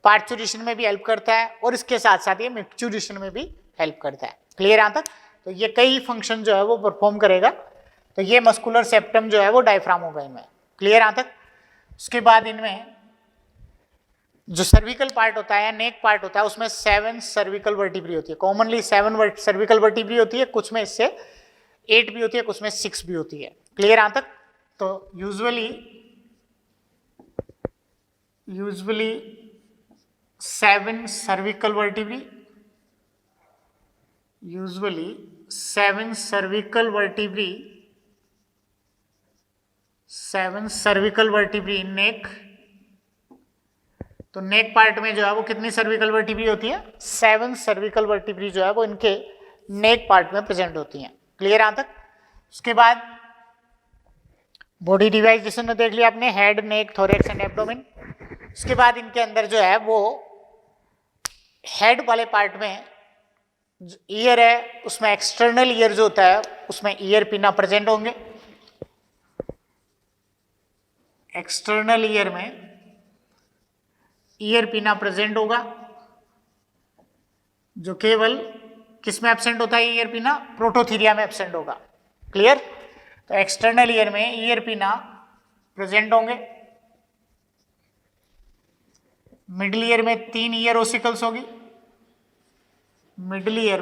पार्चुरेशन में भी हेल्प करता है, और इसके साथ साथ ये मिक्चुरेशन में भी हेल्प करता है। क्लियर यहाँ तक। तो ये कई फंक्शन जो है वो परफॉर्म करेगा। तो ये मस्कुलर सेप्टम जो है वो डायफ्राम होगा इनमें। क्लियर यहाँ तक। उसके बाद इनमें जो सर्विकल पार्ट होता है या नेक पार्ट होता है उसमें 7 सर्विकल वर्टिब्री होती है। कॉमनली 7 सर्विकल वर्टिब्री होती है, कुछ में इससे 8 भी होती है, कुछ में 6 भी होती है। क्लियर यहां तक। तो usually 7 cervical vertebrae, 7 cervical vertebrae in neck. तो नेक पार्ट में जो है वो कितनी सर्विकल वर्टिब्री होती है, 7 सर्विकल वर्टिब्री जो है वो इनके नेक पार्ट में प्रेजेंट होती हैं। क्लियर यहां तक। उसके बाद बॉडी डिवाइजेशन में देख लिया आपने, head, neck, thorax and abdomen. उसके बाद इनके अंदर जो है वो हेड वाले पार्ट में ईयर है उसमें एक्सटर्नल ईयर जो होता है उसमें ईयर पिना प्रेजेंट होंगे। एक्सटर्नल ईयर में ईयर पिना प्रेजेंट होगा, जो केवल किस में एब्सेंट होता है ईयर पिना? प्रोटोथीरिया में एब्सेंट होगा। क्लियर? तो एक्सटर्नल ईयर में ईयर पिना प्रेजेंट होंगे। मिडिल ईयर में 3 ईयर ओसिकल्स होगी। मिडिल ईयर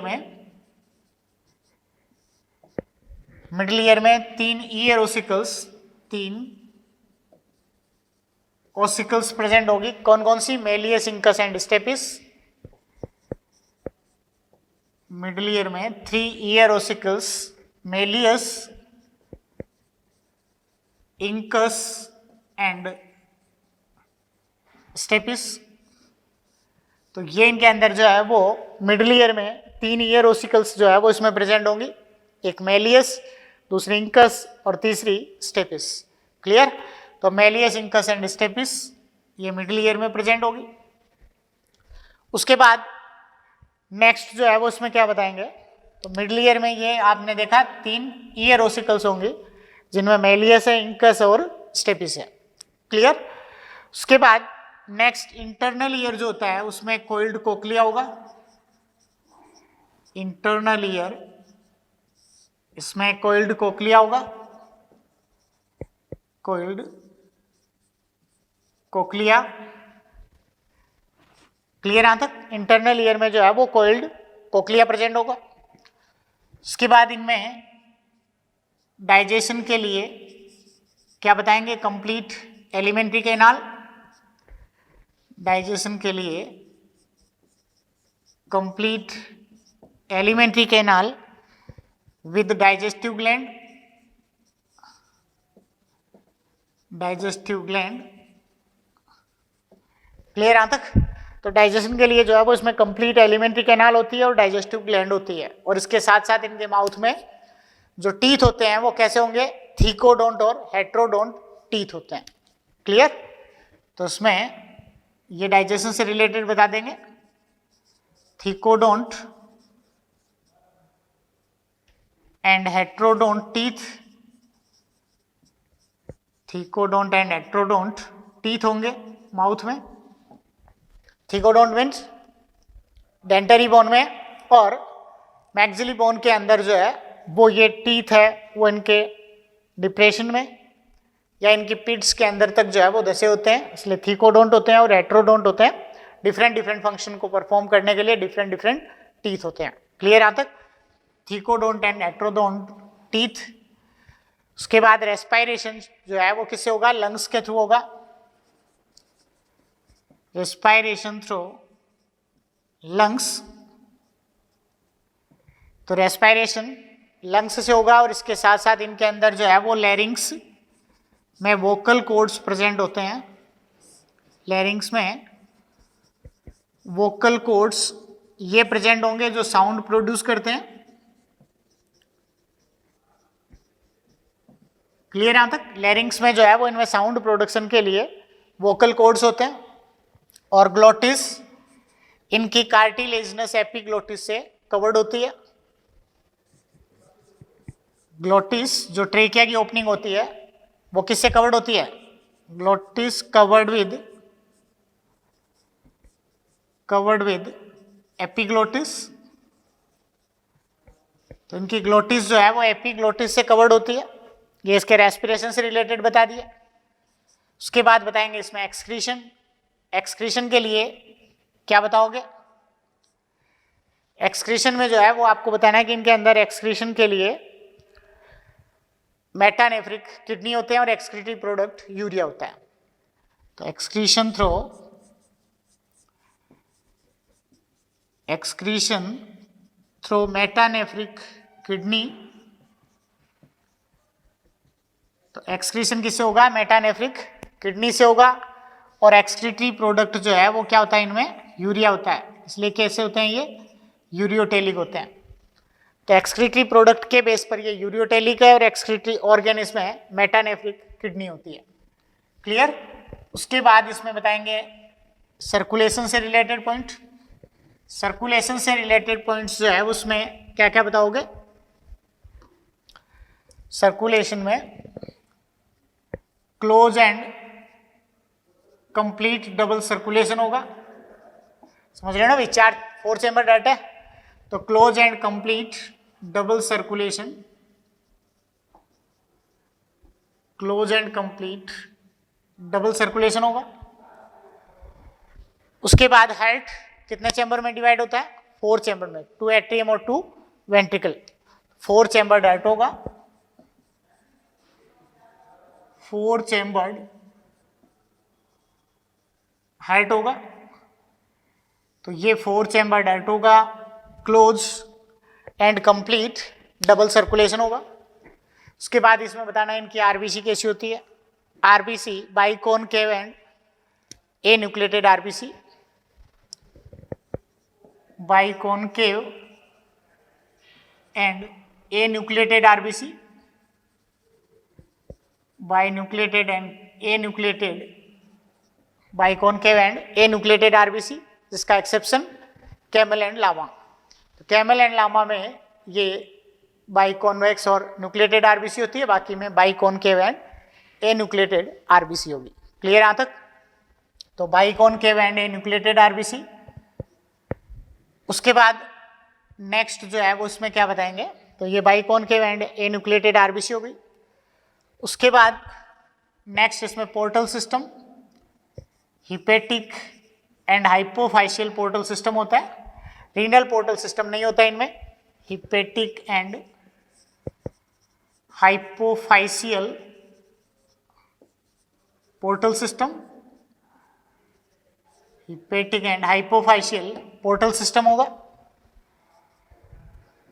में 3 ईयर ओसिकल्स, 3 ओसिकल्स प्रेजेंट होगी। कौन कौन सी? Malleus, incus and stapes. Middle ear में 3 ear ossicles, malleus, incus and stapes. तो ये इनके अंदर जो है वो मिडिल ईयर में 3 ईयर ओसिकल्स जो है वो इसमें प्रेजेंट होंगी, एक मेलियस, दूसरी इंकस और तीसरी स्टेपिस। क्लियर? तो मेलियस, इंकस एंड स्टेपिस ये मिडिल ईयर में प्रेजेंट होगी। उसके बाद नेक्स्ट जो है वो इसमें क्या बताएंगे? तो मिडिल ईयर में ये आपने देखा 3 ईयर ओसिकल्स होंगी जिनमें मेलियस है, इंकस और स्टेपिस है। क्लियर? उसके बाद नेक्स्ट इंटरनल ईयर जो होता है उसमें कोइल्ड कोक्लिया होगा। इंटरनल ईयर इसमें कोइल्ड कोक्लिया होगा, कोइल्ड कोक्लिया। क्लियर? यहां तक इंटरनल ईयर में जो है वो कोइल्ड कोक्लिया प्रेजेंट होगा। उसके बाद इनमें डाइजेशन के लिए क्या बताएंगे? Complete alimentary canal. डाइजेशन के लिए complete alimentary canal with digestive gland. Digestive gland. Clear यहां तक? तो डाइजेशन के लिए जो है वो इसमें कंप्लीट एलिमेंट्री कैनाल होती है और डाइजेस्टिव ग्लैंड होती है, और इसके साथ साथ इनके माउथ में जो टीथ होते हैं वो कैसे होंगे? थीकोडोंट और हेट्रोडोंट टीथ होते हैं। क्लियर? तो इसमें ये डाइजेशन से रिलेटेड बता देंगे। Thecodont and heterodont teeth, thecodont and heterodont teeth होंगे माउथ में। थीकोडोंट मीन्स डेंटरी बोन में, और मैक्सिली बोन के अंदर जो है वो ये टीथ है वो इनके डिप्रेशन में या इनकी पिट्स के अंदर तक जो है वो धसे होते हैं, इसलिए थीकोडोंट होते हैं और हेट्रोडोंट होते हैं। डिफरेंट डिफरेंट फंक्शन को परफॉर्म करने के लिए डिफरेंट डिफरेंट टीथ होते हैं। क्लियर यहां तक? Thecodont and heterodont teeth. उसके बाद रेस्पायरेशन जो है वो किससे होगा? लंग्स के थ्रू होगा। Respiration through lungs. तो रेस्पायरेशन लंग्स से होगा, और इसके साथ साथ इनके अंदर जो है वो लैरिंग्स में वोकल कॉर्ड्स प्रेजेंट होते हैं। लैरिंग्स में वोकल कॉर्ड्स ये प्रेजेंट होंगे जो साउंड प्रोड्यूस करते हैं। क्लियर यहां तक? लैरिंग्स में जो है वो इनमें साउंड प्रोडक्शन के लिए वोकल कॉर्ड्स होते हैं। और ग्लोटिस इनकी कार्टिलेजिनस एपिग्लोटिस से कवर्ड होती है। ग्लोटिस जो ट्रेकिया की ओपनिंग होती है वो किससे कवर्ड होती है? Glottis covered with epiglottis. तो इनकी ग्लोटिस जो है वो एपिग्लोटिस से कवर्ड होती है। ये इसके रेस्पिरेशन से रिलेटेड बता दिया। उसके बाद बताएंगे इसमें एक्सक्रीशन। एक्सक्रीशन के लिए क्या बताओगे? एक्सक्रीशन में जो है वो आपको बताना है कि इनके अंदर एक्सक्रीशन के लिए मेटानेफ्रिक किडनी होते हैं और एक्सक्रीटरी प्रोडक्ट यूरिया होता है। तो एक्सक्रीशन थ्रू मेटानेफ्रिक किडनी। तो एक्सक्रीशन किससे होगा? मेटानेफ्रिक किडनी से होगा, और एक्सक्रीटरी प्रोडक्ट जो है वो क्या होता है? इनमें यूरिया होता है, इसलिए कैसे होते हैं? ये यूरियोटेलिक होते हैं। तो एक्सक्रीटरी प्रोडक्ट के बेस पर ये यूरियोटेलिक है, और एक्सक्रीटरी ऑर्गन इसमें मेटानेफ्रिक किडनी होती है। क्लियर? उसके बाद इसमें बताएंगे सर्कुलेशन से रिलेटेड पॉइंट। सर्कुलेशन से रिलेटेड पॉइंट्स जो है उसमें क्या क्या बताओगे? सर्कुलेशन में close and complete double circulation होगा, समझ रहे हो ना? चार 4 चैम्बर डट है तो close and complete double circulation, close and complete double circulation होगा। उसके बाद हार्ट कितने चैम्बर में डिवाइड होता है? 4 चैम्बर में, 2 एट्रियम और 2 वेंट्रिकल, 4 चैम्बर डट होगा, 4 चैम्बर्ड हार्ट होगा। तो ये 4 चैम्बर डट होगा, close and complete double circulation होगा। उसके बाद इसमें बताना है इनकी आरबीसी कैसी होती है। RBC biconcave and anucleated RBC, biconcave and anucleated RBC, binucleated and anucleated, biconcave and anucleated RBC, जिसका एक्सेप्शन कैमल एंड लामा। तो कैमल एंड लामा में ये बाइकॉन्वेक्स और न्यूक्लिएटेड आरबीसी होती है, बाकी में biconcave and anucleated RBC होगी। क्लियर यहाँ तक? तो biconcave and anucleated RBC. उसके बाद नेक्स्ट जो है वो इसमें क्या बताएंगे? तो ये biconcave and anucleated RBC होगी। उसके बाद नेक्स्ट इसमें portal system, hepatic and hypophysial portal system होता है, रीनल पोर्टल सिस्टम नहीं होता इनमें। Hepatic and hypophysial portal system, hepatic and hypophysial portal system होगा।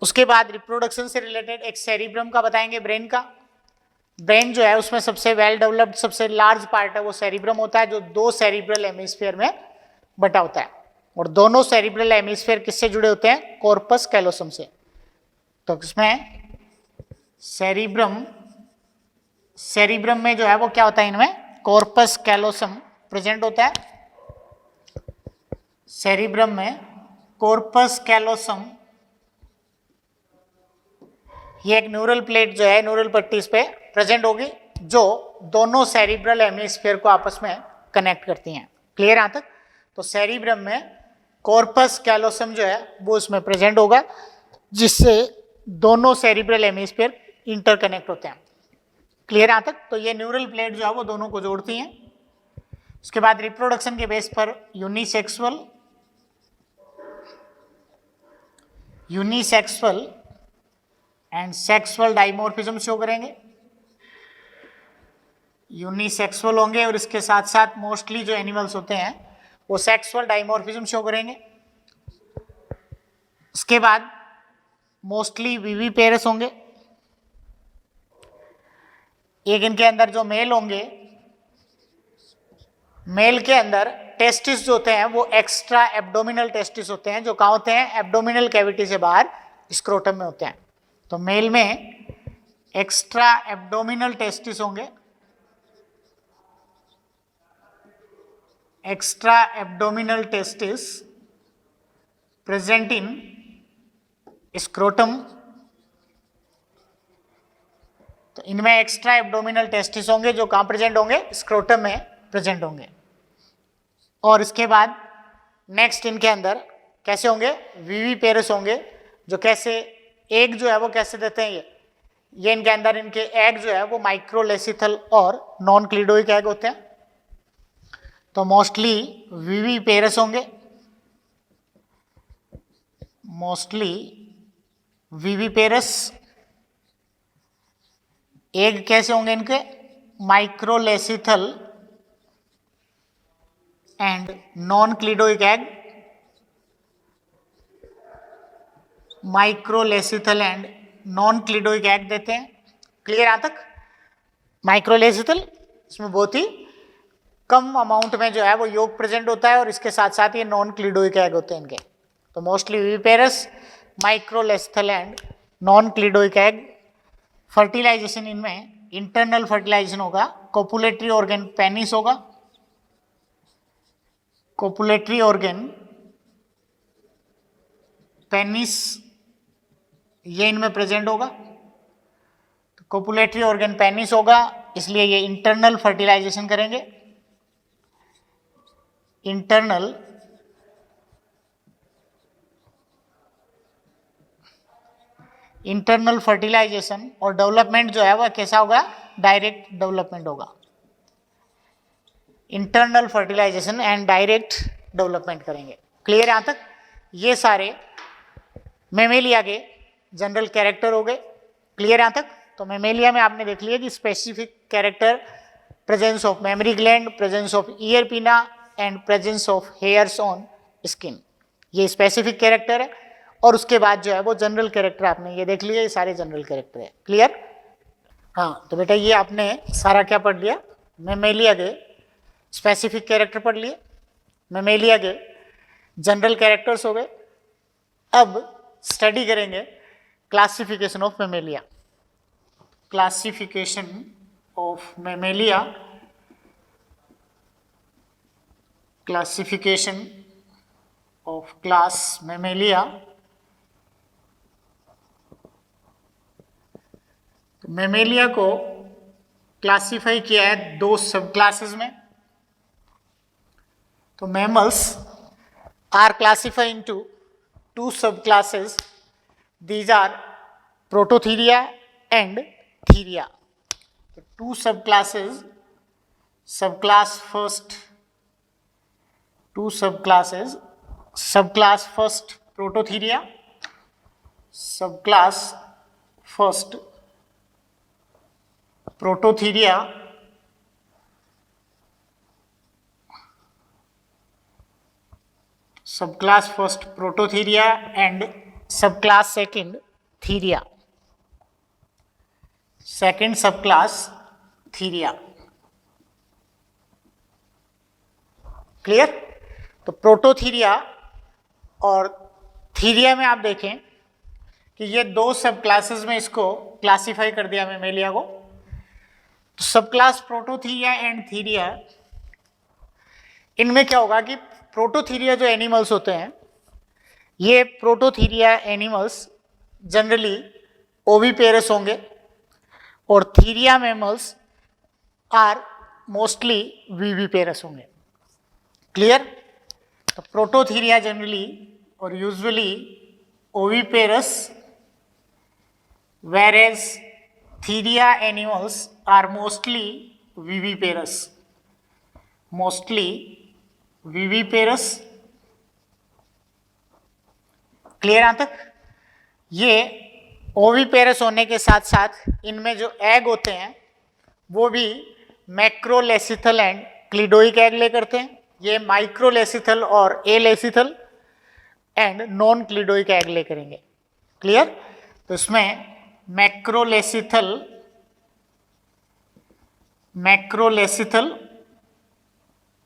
उसके बाद रिप्रोडक्शन से रिलेटेड एक सेरिब्रम का बताएंगे, ब्रेन का। ब्रेन जो है उसमें सबसे वेल डेवलप्ड सबसे लार्ज पार्ट है वो सेरिब्रम होता है, जो 2 सेरिब्रल हेमिस्फीयर में बटा होता है। और दोनों सेरिब्रल हेमिस्फीयर किससे जुड़े होते हैं? कॉर्पस कैलोसम से। तो इसमें सेरिब्रम में जो है वो क्या होता है? इनमें कॉर्पस कैलोसम प्रेजेंट होता है। सेरिब्रम में कॉर्पस कैलोसम, ये एक न्यूरल प्लेट जो है न्यूरल पट्टी इस पे प्रेजेंट होगी, जो दोनों सेरिब्रल हेमिस्फीयर को आपस में कनेक्ट करती हैं। क्लियर यहाँ तक? तो सेरिब्रम में कॉर्पस कैलोसम जो है वो इसमें प्रेजेंट होगा, जिससे दोनों सेरिब्रल हेमिस्फीयर इंटरकनेक्ट होते हैं। क्लियर यहाँ तक? तो ये न्यूरल प्लेट जो है वो दोनों को जोड़ती हैं। उसके बाद रिप्रोडक्शन के बेस पर unisexual and sexual dimorphism show करेंगे। यूनिसेक्सुअल होंगे और इसके साथ साथ मोस्टली जो एनिमल्स होते हैं वो सेक्सुअल डाइमॉर्फिज्म शो करेंगे। उसके बाद मोस्टली विविपेरस होंगे। एक इनके अंदर जो मेल होंगे, मेल के अंदर टेस्टिस जो होते हैं वो एक्स्ट्रा एब्डोमिनल टेस्टिस होते हैं, जो कहाँ होते हैं? एब्डोमिनल कैविटी से बाहर स्क्रोटम में होते हैं। तो मेल में एक्स्ट्रा एब्डोमिनल टेस्टिस होंगे, extra abdominal testis present in scrotum. तो इनमें एक्स्ट्रा एब्डोमिनल टेस्टिस होंगे जो कहाँ प्रेजेंट होंगे? स्क्रोटम में प्रेजेंट होंगे। और इसके बाद नेक्स्ट इनके अंदर कैसे होंगे? विविपेरस होंगे, जो कैसे एग जो है वो कैसे देते हैं? ये इनके अंदर इनके एग जो है वो माइक्रोलेसिथल और नॉन क्लिडोइक एग होते हैं। तो मोस्टली विविपेरस होंगे, मोस्टली विविपेरस। एग कैसे होंगे इनके? Microlecithal and non cleidoic egg, microlecithal and non cleidoic egg देते हैं। क्लियर यहाँ तक? माइक्रोलेसिथल इसमें बहुत ही कम अमाउंट में जो है वो योग प्रेजेंट होता है, और इसके साथ साथ ये नॉन क्लिडोइक एग होते हैं इनके। तो mostly viviparous, microlecithal and non cleidoic egg. Fertilisation इनमें इंटरनल फर्टिलाइजेशन होगा, कोपुलेटरी ऑर्गन पेनिस होगा, कोपुलेटरी ऑर्गन पेनिस ये इनमें प्रेजेंट होगा, तो कोपुलेटरी ऑर्गन पेनिस होगा, इसलिए ये इंटरनल फर्टिलाइजेशन करेंगे। इंटरनल फर्टिलाइजेशन और डेवलपमेंट जो है वह कैसा होगा, डायरेक्ट डेवलपमेंट होगा। Internal fertilization and direct development करेंगे। क्लियर यहां तक? ये सारे मेमेलिया के जनरल कैरेक्टर हो गए। क्लियर यहां तक? तो मेमेलिया में आपने देख लिया कि specific character, presence of mammary gland, presence of year पिना and presence of hairs on skin, ये स्पेसिफिक कैरेक्टर है। और उसके बाद जो है वो जनरल कैरेक्टर आपने ये देख लिया, ये सारे जनरल कैरेक्टर है। क्लियर? हाँ, तो बेटा ये आपने सारा क्या पढ़ लिया, मेमेलिया के स्पेसिफिक कैरेक्टर पढ़ लिए, मेमेलिया के जनरल कैरेक्टर्स हो गए। अब स्टडी करेंगे classification of Mammalia. Classification of Mammalia, classification of class Mammalia. तो मेमेलिया को क्लासिफाई किया है दो सब क्लासेस में। तो mammals are classified into two subclasses. These are Prototheria and Theria. So two subclasses, subclass first, two subclasses, subclass first Prototheria, subclass first Prototheria, subclass first Prototheria and subclass second Theria. Second subclass Theria. Clear? तो Prototheria और Theria में आप देखें कि ये दो सब classes में इसको क्लासिफाई कर दिया मेमेलिया को। तो सब क्लास प्रोटोथीरिया एंड थीरिया, इनमें क्या होगा कि प्रोटोथीरिया जो एनिमल्स होते हैं, ये प्रोटोथीरिया एनिमल्स जनरली ओविपेरस होंगे और Theria mammals are mostly viviparous होंगे। क्लियर? तो प्रोटोथीरिया जनरली और usually oviparous, whereas Theria animals are mostly viviparous, mostly viviparous. Clear यहां तक? ये ओविपेरस होने के साथ साथ इनमें जो एग होते हैं वो भी मैक्रोलेसिथल एंड क्लिडोइक एग ले करते हैं। ये माइक्रोलेसिथल और एलेसिथल एंड नॉन क्लिडोइक एग ले करेंगे। क्लियर? तो इसमें मैक्रोलेसिथल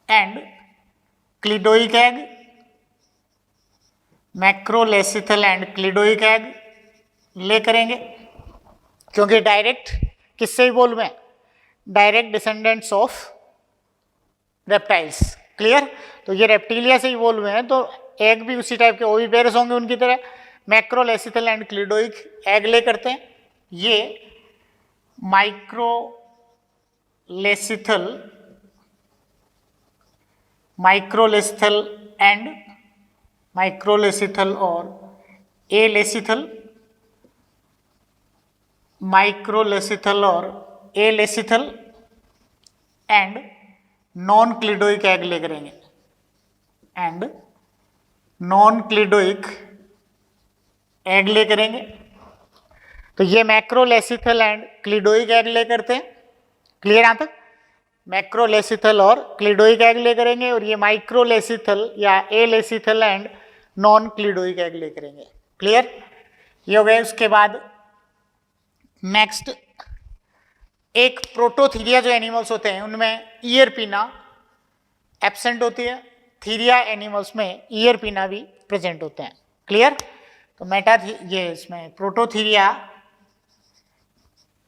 एंड क्लिडोइक एग, मैक्रोलेसिथल एंड क्लिडोइक एग ले करेंगे, क्योंकि डायरेक्ट किससे इवॉल्व में, direct descendants of reptiles. Clear? तो ये रेप्टिलिया से इवॉल्व हैं, तो एग भी उसी टाइप के ओविपेरस होंगे उनकी तरह, मैक्रोलेसिथल एंड क्लिडोइक एग ले करते हैं। ये माइक्रोलेसिथल और एलेसिथल, एंड नॉन क्लिडोइक एग ले करेंगे, एंड नॉन क्लिडोइक एग ले करेंगे। तो ये मैक्रोलेसिथल एंड क्लिडोइक एग ले करते हैं। क्लियर यहां तक? मैक्रोलेसिथल और क्लिडोइक एग ले करेंगे, और ये माइक्रोलेसिथल या एलेसिथल एंड नॉन क्लिडोइक एग ले करेंगे। क्लियर? ये हो गए। उसके बाद नेक्स्ट, एक प्रोटोथीरिया जो एनिमल्स होते हैं उनमें ईयर पिना एब्सेंट होती है, थीरिया एनिमल्स में ईयर पिना भी प्रेजेंट होते हैं। क्लियर? तो ये इसमें प्रोटोथीरिया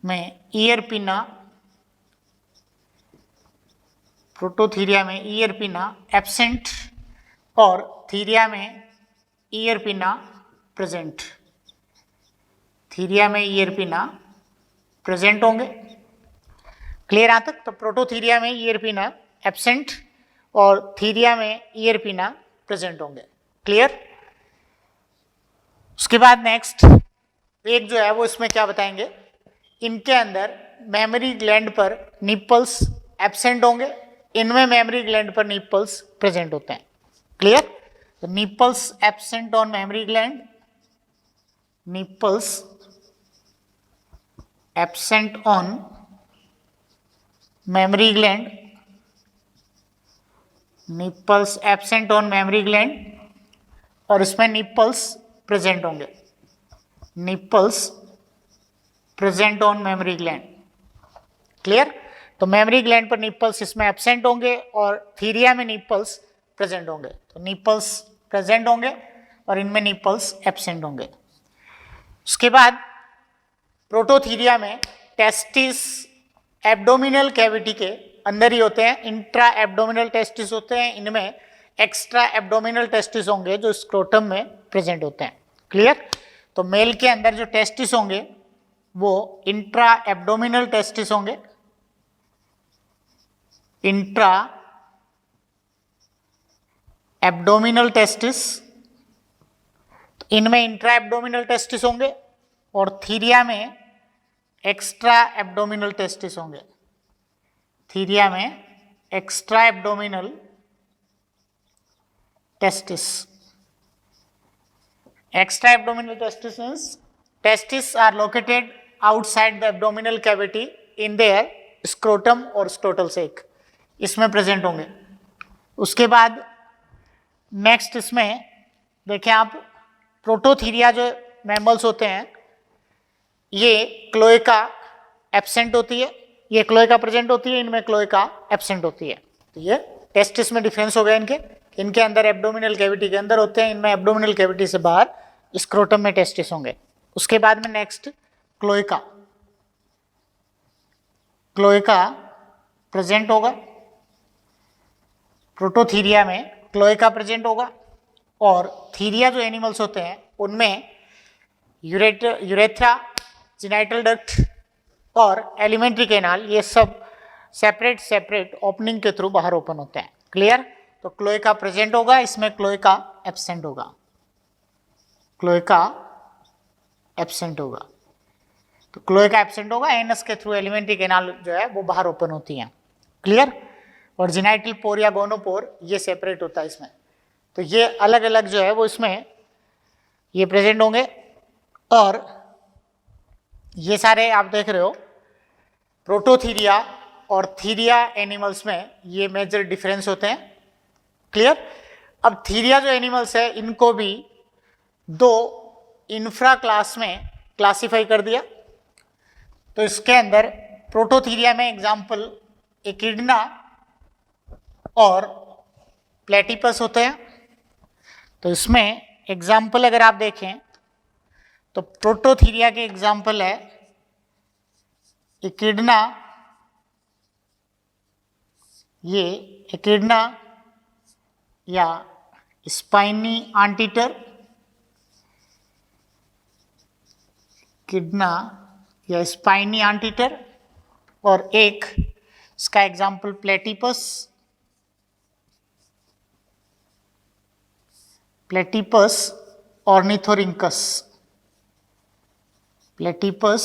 में ईयर पिना एब्सेंट और थीरिया में ईयर पिना प्रेजेंट, थीरिया में ईयरपिना प्रेजेंट होंगे। क्लियर यहां तक? तो प्रोटोथीरिया में ईयरपिना एब्सेंट और थीरिया में ईयरपिना प्रेजेंट होंगे। क्लियर? उसके बाद नेक्स्ट एक जो है वो इसमें क्या बताएंगे, इनके अंदर मेमोरी ग्लैंड पर निपल्स एब्सेंट होंगे, इनमें मेमोरी ग्लैंड पर निपल्स प्रेजेंट होते हैं। क्लियर? तो nipples absent on memory gland, nipples absent on memory gland, nipples absent on memory gland, और इसमें निपल्स प्रेजेंट होंगे, nipples present on memory gland. Clear? तो मेमोरी ग्लैंड पर निपल्स इसमें एब्सेंट होंगे और थीरिया में निपल्स प्रेजेंट होंगे। तो निपल्स प्रेजेंट होंगे और इनमें निपल्स एब्सेंट होंगे। उसके बाद प्रोटोथीरिया में टेस्टिस एब्डोमिनल कैविटी के अंदर ही होते हैं, इंट्रा एब्डोमिनल टेस्टिस होते हैं, इनमें एक्स्ट्रा एब्डोमिनल टेस्टिस होंगे जो स्क्रोटम में प्रेजेंट होते हैं। क्लियर? तो मेल के अंदर जो टेस्टिस होंगे वो इंट्रा एब्डोमिनल टेस्टिस होंगे, इंट्रा एब्डोमिनल टेस्टिस, इनमें इंट्रा एब्डोमिनल टेस्टिस होंगे और थीरिया में एक्स्ट्रा एब्डोमिनल टेस्टिस होंगे, थीरिया में extra abdominal testis. Extra abdominal testis means testes are located outside the abdominal cavity in their scrotum और scrotal sac, इसमें present होंगे। उसके बाद नेक्स्ट इसमें देखें आप, प्रोटोथीरिया जो मैमल्स होते हैं ये क्लोएका एब्सेंट होती है, ये क्लोएका प्रेजेंट होती है, इनमें क्लोएका एब्सेंट होती है। तो ये टेस्टिस में डिफरेंस हो गया इनके अंदर एब्डोमिनल कैविटी के अंदर होते हैं, इनमें एब्डोमिनल कैविटी से बाहर स्क्रोटम में टेस्टिस होंगे। उसके बाद में नेक्स्ट क्लोएका, क्लोएका प्रेजेंट होगा, प्रोटोथीरिया में क्लोएका प्रेजेंट होगा और थीरिया जो एनिमल्स होते हैं उनमें यूरेथ्रा, जेनिटल डक्ट और एलिमेंट्री कैनाल, ये सब सेपरेट सेपरेट ओपनिंग के थ्रू बाहर ओपन होते हैं। क्लियर? तो क्लोएका प्रेजेंट होगा, इसमें क्लोएका एब्सेंट होगा, क्लोएका एब्सेंट होगा। तो क्लोएका एब्सेंट होगा, एनस के थ्रू एलिमेंट्री कैनाल जो है वो बाहर ओपन होती हैं। क्लियर? और जेनिटल पोर या गोनोपोर ये सेपरेट होता है इसमें। तो ये अलग अलग जो है वो इसमें ये प्रेजेंट होंगे। और ये सारे आप देख रहे हो प्रोटोथीरिया और थीरिया एनिमल्स में ये मेजर डिफरेंस होते हैं। क्लियर? अब थीरिया जो एनिमल्स है इनको भी दो इंफ्रा क्लास में क्लासिफाई कर दिया। तो इसके अंदर प्रोटोथीरिया में एग्जाम्पल एकिडना और प्लेटिपस होते हैं। तो इसमें एग्जाम्पल अगर आप देखें तो प्रोटोथीरिया के एग्जाम्पल है एकिडना, ये एकिडना या स्पाइनी आंटीटर, किडना या स्पाइनी आंटीटर, और एक इसका example platypus, platypus ornithorhynchus, platypus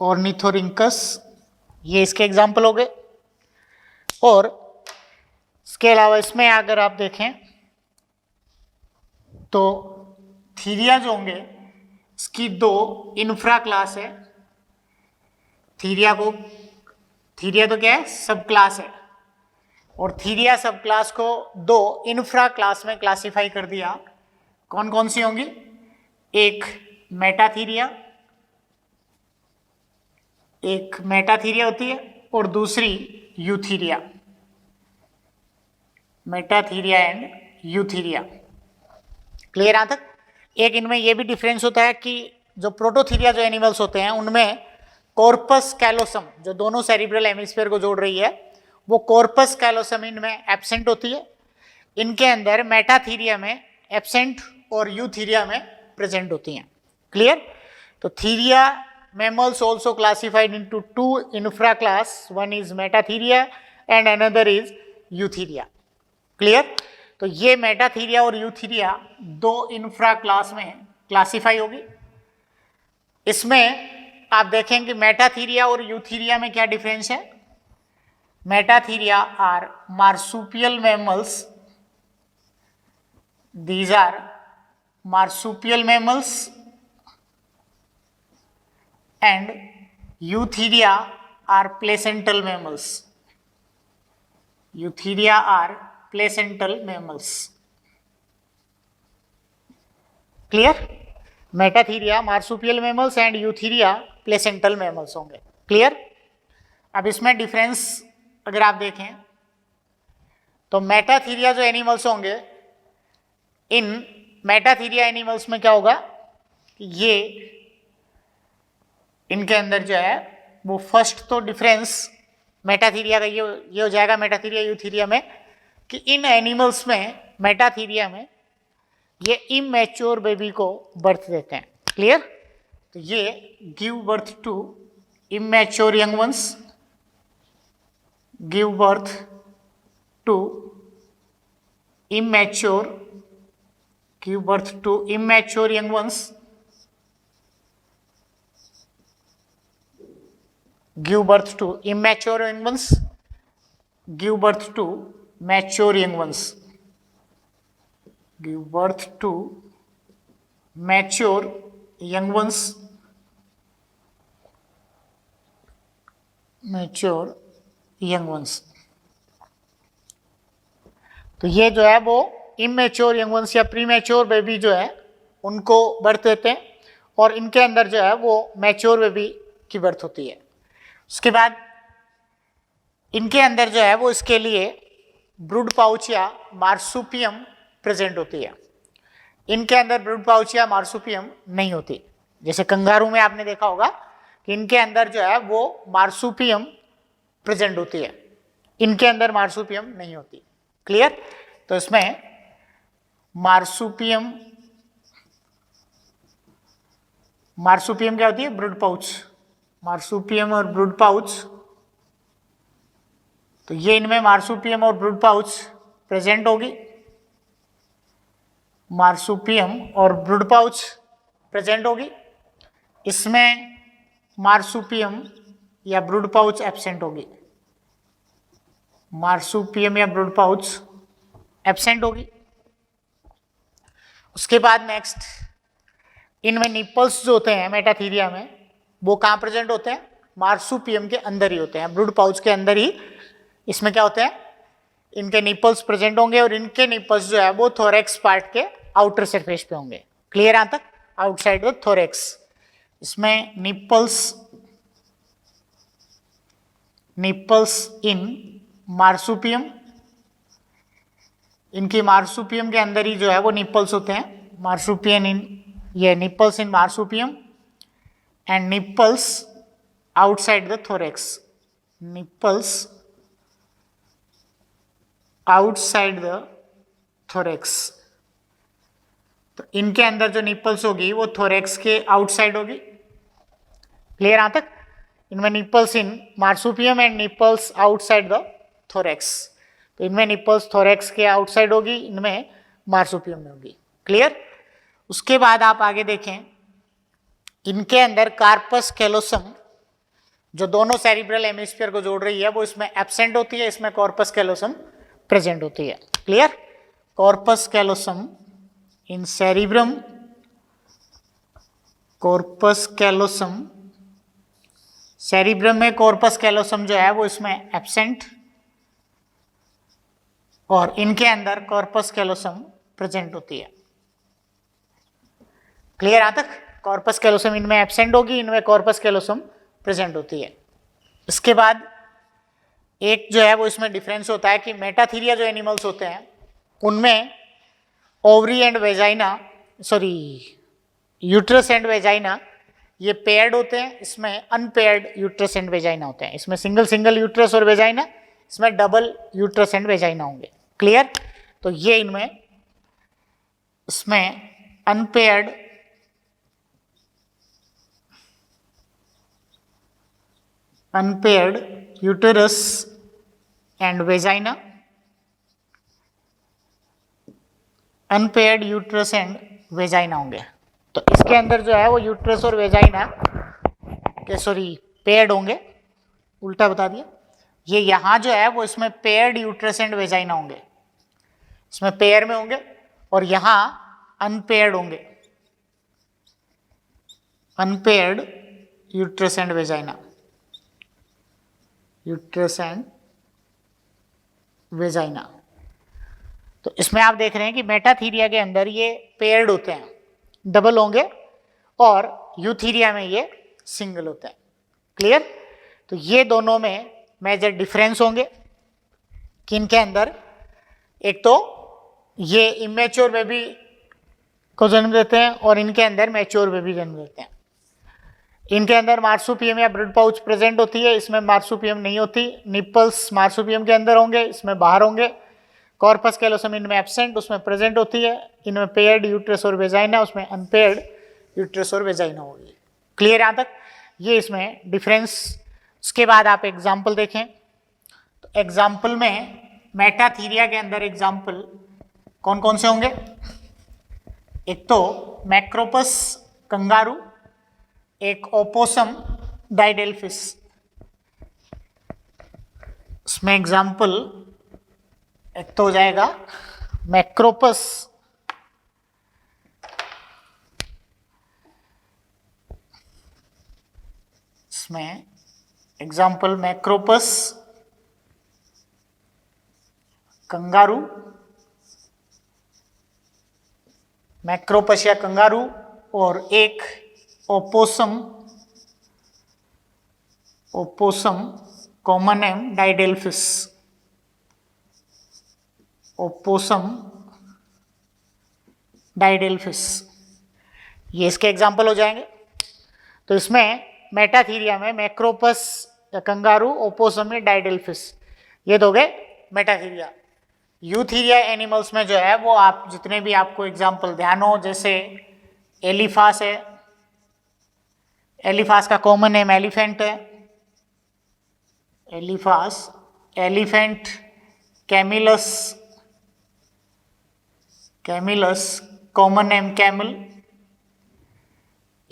ornithorhynchus, ये इसके एग्जाम्पल हो गए। और इसके अलावा इसमें अगर आप देखें तो थीरिया जो होंगे इसकी दो इंफ्रा क्लास है। थीरिया तो क्या है? सब क्लास है। और थीरिया सब क्लास को दो इंफ्रा क्लास में क्लासिफाई कर दिया। कौन कौन सी होंगी? एक मेटाथीरिया, एक मेटाथीरिया होती है और दूसरी Eutheria, Metatheria and Eutheria. Clear यहां तक? एक इनमें यह भी डिफरेंस होता है कि जो प्रोटोथीरिया जो एनिमल्स होते हैं उनमें कॉर्पस कैलोसम जो दोनों सेरिब्रल हेमिस्फीयर को जोड़ रही है वो कॉर्पस कैलोसम इनमें एब्सेंट होती है। इनके अंदर मेटाथीरिया में एब्सेंट और यूथीरिया में प्रेजेंट होती हैं। क्लियर? तो Theria mammals also classified into two infra class, one is metatheria and another is eutheria. Clear? तो ये मेटाथीरिया और यूथीरिया दो इंफ्रा क्लास में क्लासिफाई होगी। इसमें आप देखें कि मेटाथीरिया और यूथीरिया में क्या डिफरेंस है। Metatheria are marsupial mammals, these are marsupial mammals, and eutheria are placental mammals. Eutheria are placental mammals. Clear? Metatheria marsupial mammals and eutheria placental mammals होंगे। Clear? अब इसमें डिफरेंस अगर आप देखें तो मेटाथीरिया जो एनिमल्स होंगे, इन मेटाथीरिया एनिमल्स में क्या होगा कि ये इनके अंदर जो है वो फर्स्ट तो डिफरेंस मेटाथीरिया का ये हो जाएगा मेटाथीरिया यूथीरिया में कि इन एनिमल्स में मेटाथीरिया में ये इमैच्योर बेबी को बर्थ देते हैं। क्लियर? तो ये give birth to immature young ones, give birth to immature, give birth to immature young ones, give birth to immature young ones, give birth to mature young ones, give birth to mature young ones, mature young ones। तो ये जो है वो immature young ones या premature baby जो है उनको birth देते हैं और इनके अंदर जो है वो मैच्योर बेबी की बर्थ होती है। उसके बाद इनके अंदर जो है वो इसके लिए ब्रूड पाउच या मार्सुपियम प्रेजेंट होती है। इनके अंदर ब्रूड पाउच या मार्सुपियम नहीं होती। जैसे कंगारू में आपने देखा होगा कि इनके अंदर जो है वो मार्सुपियम प्रेजेंट होती है, इनके अंदर मार्सुपियम नहीं होती। क्लियर? तो इसमें मार्सुपियम क्या होती है? ब्रूड पाउच, मार्सुपियम और ब्रूड पाउच। तो ये इनमें मार्सुपियम और ब्रूड पाउच प्रेजेंट होगी, मार्सुपियम और ब्रूड पाउच प्रेजेंट होगी। इसमें मार्सुपियम या ब्रूड पाउच एब्सेंट होगी, मार्सुपियम या ब्रूड पाउच एब्सेंट होगी। उसके बाद नेक्स्ट, इनमें निपल्स जो होते हैं मेटाथीरिया में वो कहाँ प्रेजेंट होते हैं? मार्सुपियम के अंदर ही होते हैं, ब्रूड पाउच के अंदर ही। इसमें क्या होते हैं? इनके निपल्स प्रेजेंट होंगे और इनके निपल्स जो है वो थोरेक्स पार्ट के आउटर सरफेस पे होंगे। क्लियर? यहाँ तक? Outside the thorax. इसमें निपल्स इन मार्सुपियम, इनकी मार्सुपियम के अंदर ही जो है वो निपल्स होते हैं। मार्सुपियम इन, ये nipples in marsupium and nipples outside the thorax, nipples outside the thorax। तो इनके अंदर जो निपल्स होगी वो थोरेक्स के आउटसाइड होगी। क्लियर? यहाँ तक? इनमें nipples in marsupium and nipples outside the thorax. तो इनमें निपल्स थोरेक्स के आउटसाइड होगी, इनमें मार्सुपियम में होगी। क्लियर? उसके बाद आप आगे देखें, इनके अंदर कार्पस कैलोसम जो दोनों सेरिब्रल हेमिस्फीयर को जोड़ रही है वो इसमें एब्सेंट होती है, इसमें कॉर्पस कैलोसम प्रेजेंट होती है। क्लियर? कॉर्पस कैलोसम इन सेरिब्रम, कॉर्पस कैलोसम सेरिब्रम में कॉर्पस कैलोसम जो है वो इसमें एब्सेंट और इनके अंदर कॉर्पस कैलोसम प्रेजेंट होती है। क्लियर? यहाँ तक? कॉर्पस कैलोसम इनमें एब्सेंट होगी, इनमें कॉर्पस कैलोसम प्रेजेंट होती है। इसके बाद एक जो है वो इसमें डिफरेंस होता है कि मेटाथीरिया जो एनिमल्स होते हैं उनमें ovary and vagina, sorry uterus and vagina ये पेयर्ड होते हैं, इसमें अनपेयर्ड यूट्रस एंड वेजाइना होते हैं। इसमें सिंगल यूट्रस और वेजाइना, इसमें डबल यूट्रस एंड वेजाइना होंगे। क्लियर? तो ये इनमें इसमें unpaired unpaired uterus and vagina, unpaired uterus and vagina होंगे। तो इसके अंदर जो है वो यूट्रस और वेजाइना के पेयर्ड होंगे, उल्टा बता दिया। ये यहाँ जो है वो इसमें पेयर्ड यूट्रस एंड वेजाइना होंगे, इसमें पेयर में होंगे, और यहाँ अनपेयर्ड होंगे, unpaired uterus and vagina, uterus and vagina. तो इसमें आप देख रहे हैं कि मेटाथीरिया के अंदर ये पेयर्ड होते हैं, डबल होंगे, और यूथीरिया में ये सिंगल होते हैं। क्लियर? तो ये दोनों में मेजर डिफरेंस होंगे किनके अंदर, एक तो ये इमेच्योर बेबी को जन्म देते हैं और इनके अंदर मैच्योर बेबी जन्म देते हैं। इनके अंदर मार्सुपियम या ब्लड पाउच प्रेजेंट होती है, इसमें मार्सुपियम नहीं होती। निपल्स मार्सुपियम के अंदर होंगे, इसमें बाहर होंगे। कॉर्पस कैलोसम इनमें एब्सेंट, उसमें प्रेजेंट होती है। इनमें पेयर्ड यूट्रस और वेजाइना, उसमें अनपेयर्ड यूट्रस और वेजाइना होगी। क्लियर यहाँ तक? ये इसमें डिफरेंस। उसके बाद आप एग्जाम्पल देखें, तो एग्जाम्पल में मेटाथीरिया के अंदर एग्जाम्पल कौन कौन से होंगे? एक तो मैक्रोपस कंगारू, एक ओपोसम डाइडेल्फिस। इसमें एग्जाम्पल एक तो हो जाएगा मैक्रोपस इसमें एग्जाम्पल मैक्रोपस कंगारू, मैक्रोपस या कंगारू, और एक opossum, opossum common name didelphys, opossum didelphys. ये इसके एग्जाम्पल हो जाएंगे। तो इसमें मेटाथीरिया में मैक्रोपस या कंगारू, ओपोसम या डाइडेल्फिस, ये दो गए मेटाथीरिया। यूथीरिया एनिमल्स में जो है वो आप जितने भी आपको एग्जाम्पल ध्यान हो, जैसे एलिफास है, एलिफास का कॉमन नेम एलिफेंट है, elephas, elephant, camelus, camelus common name camel,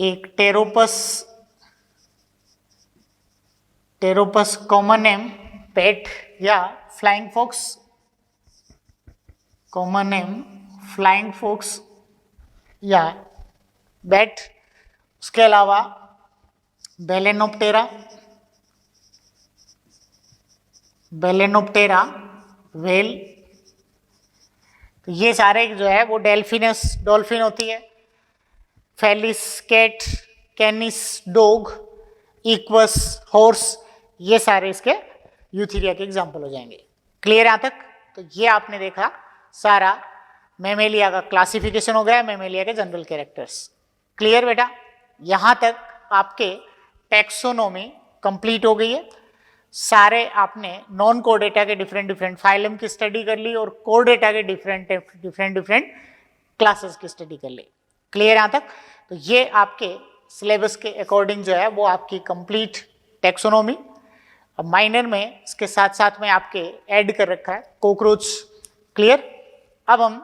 एक pteropus, pteropus common name bat या flying fox, common name flying fox या बैट। उसके अलावा बेलेनोप्टेरा, बेलेनोप्टेरा व्हेल। तो ये सारे जो है वो डेल्फिनस डॉल्फिन होती है, Felis cat, Canis dog, Equus horse, ये सारे इसके यूथीरिया के एग्जाम्पल हो जाएंगे। क्लियर यहाँ तक? तो ये आपने देखा सारा मैमेलिया का क्लासिफिकेशन हो गया, मैमेलिया के जनरल कैरेक्टर्स। क्लियर बेटा? यहाँ तक आपके टैक्सोनॉमी कंप्लीट हो गई है। सारे आपने नॉन कोर्डेटा के डिफरेंट डिफरेंट फाइलम की स्टडी कर ली और कोर्डेटा के डिफरेंट क्लासेस की स्टडी कर ली। क्लियर यहाँ तक? तो ये आपके सिलेबस के अकॉर्डिंग जो है वो आपकी कंप्लीट टैक्सोनॉमी। अब माइनर में इसके साथ साथ में आपके ऐड कर रखा है कॉकरोच। क्लियर? अब हम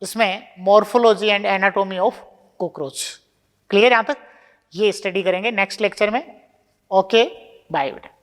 इसमें morphology and anatomy of cockroach. Clear यहाँ तक? ये स्टडी करेंगे नेक्स्ट लेक्चर में। ओके, बाय बेटा।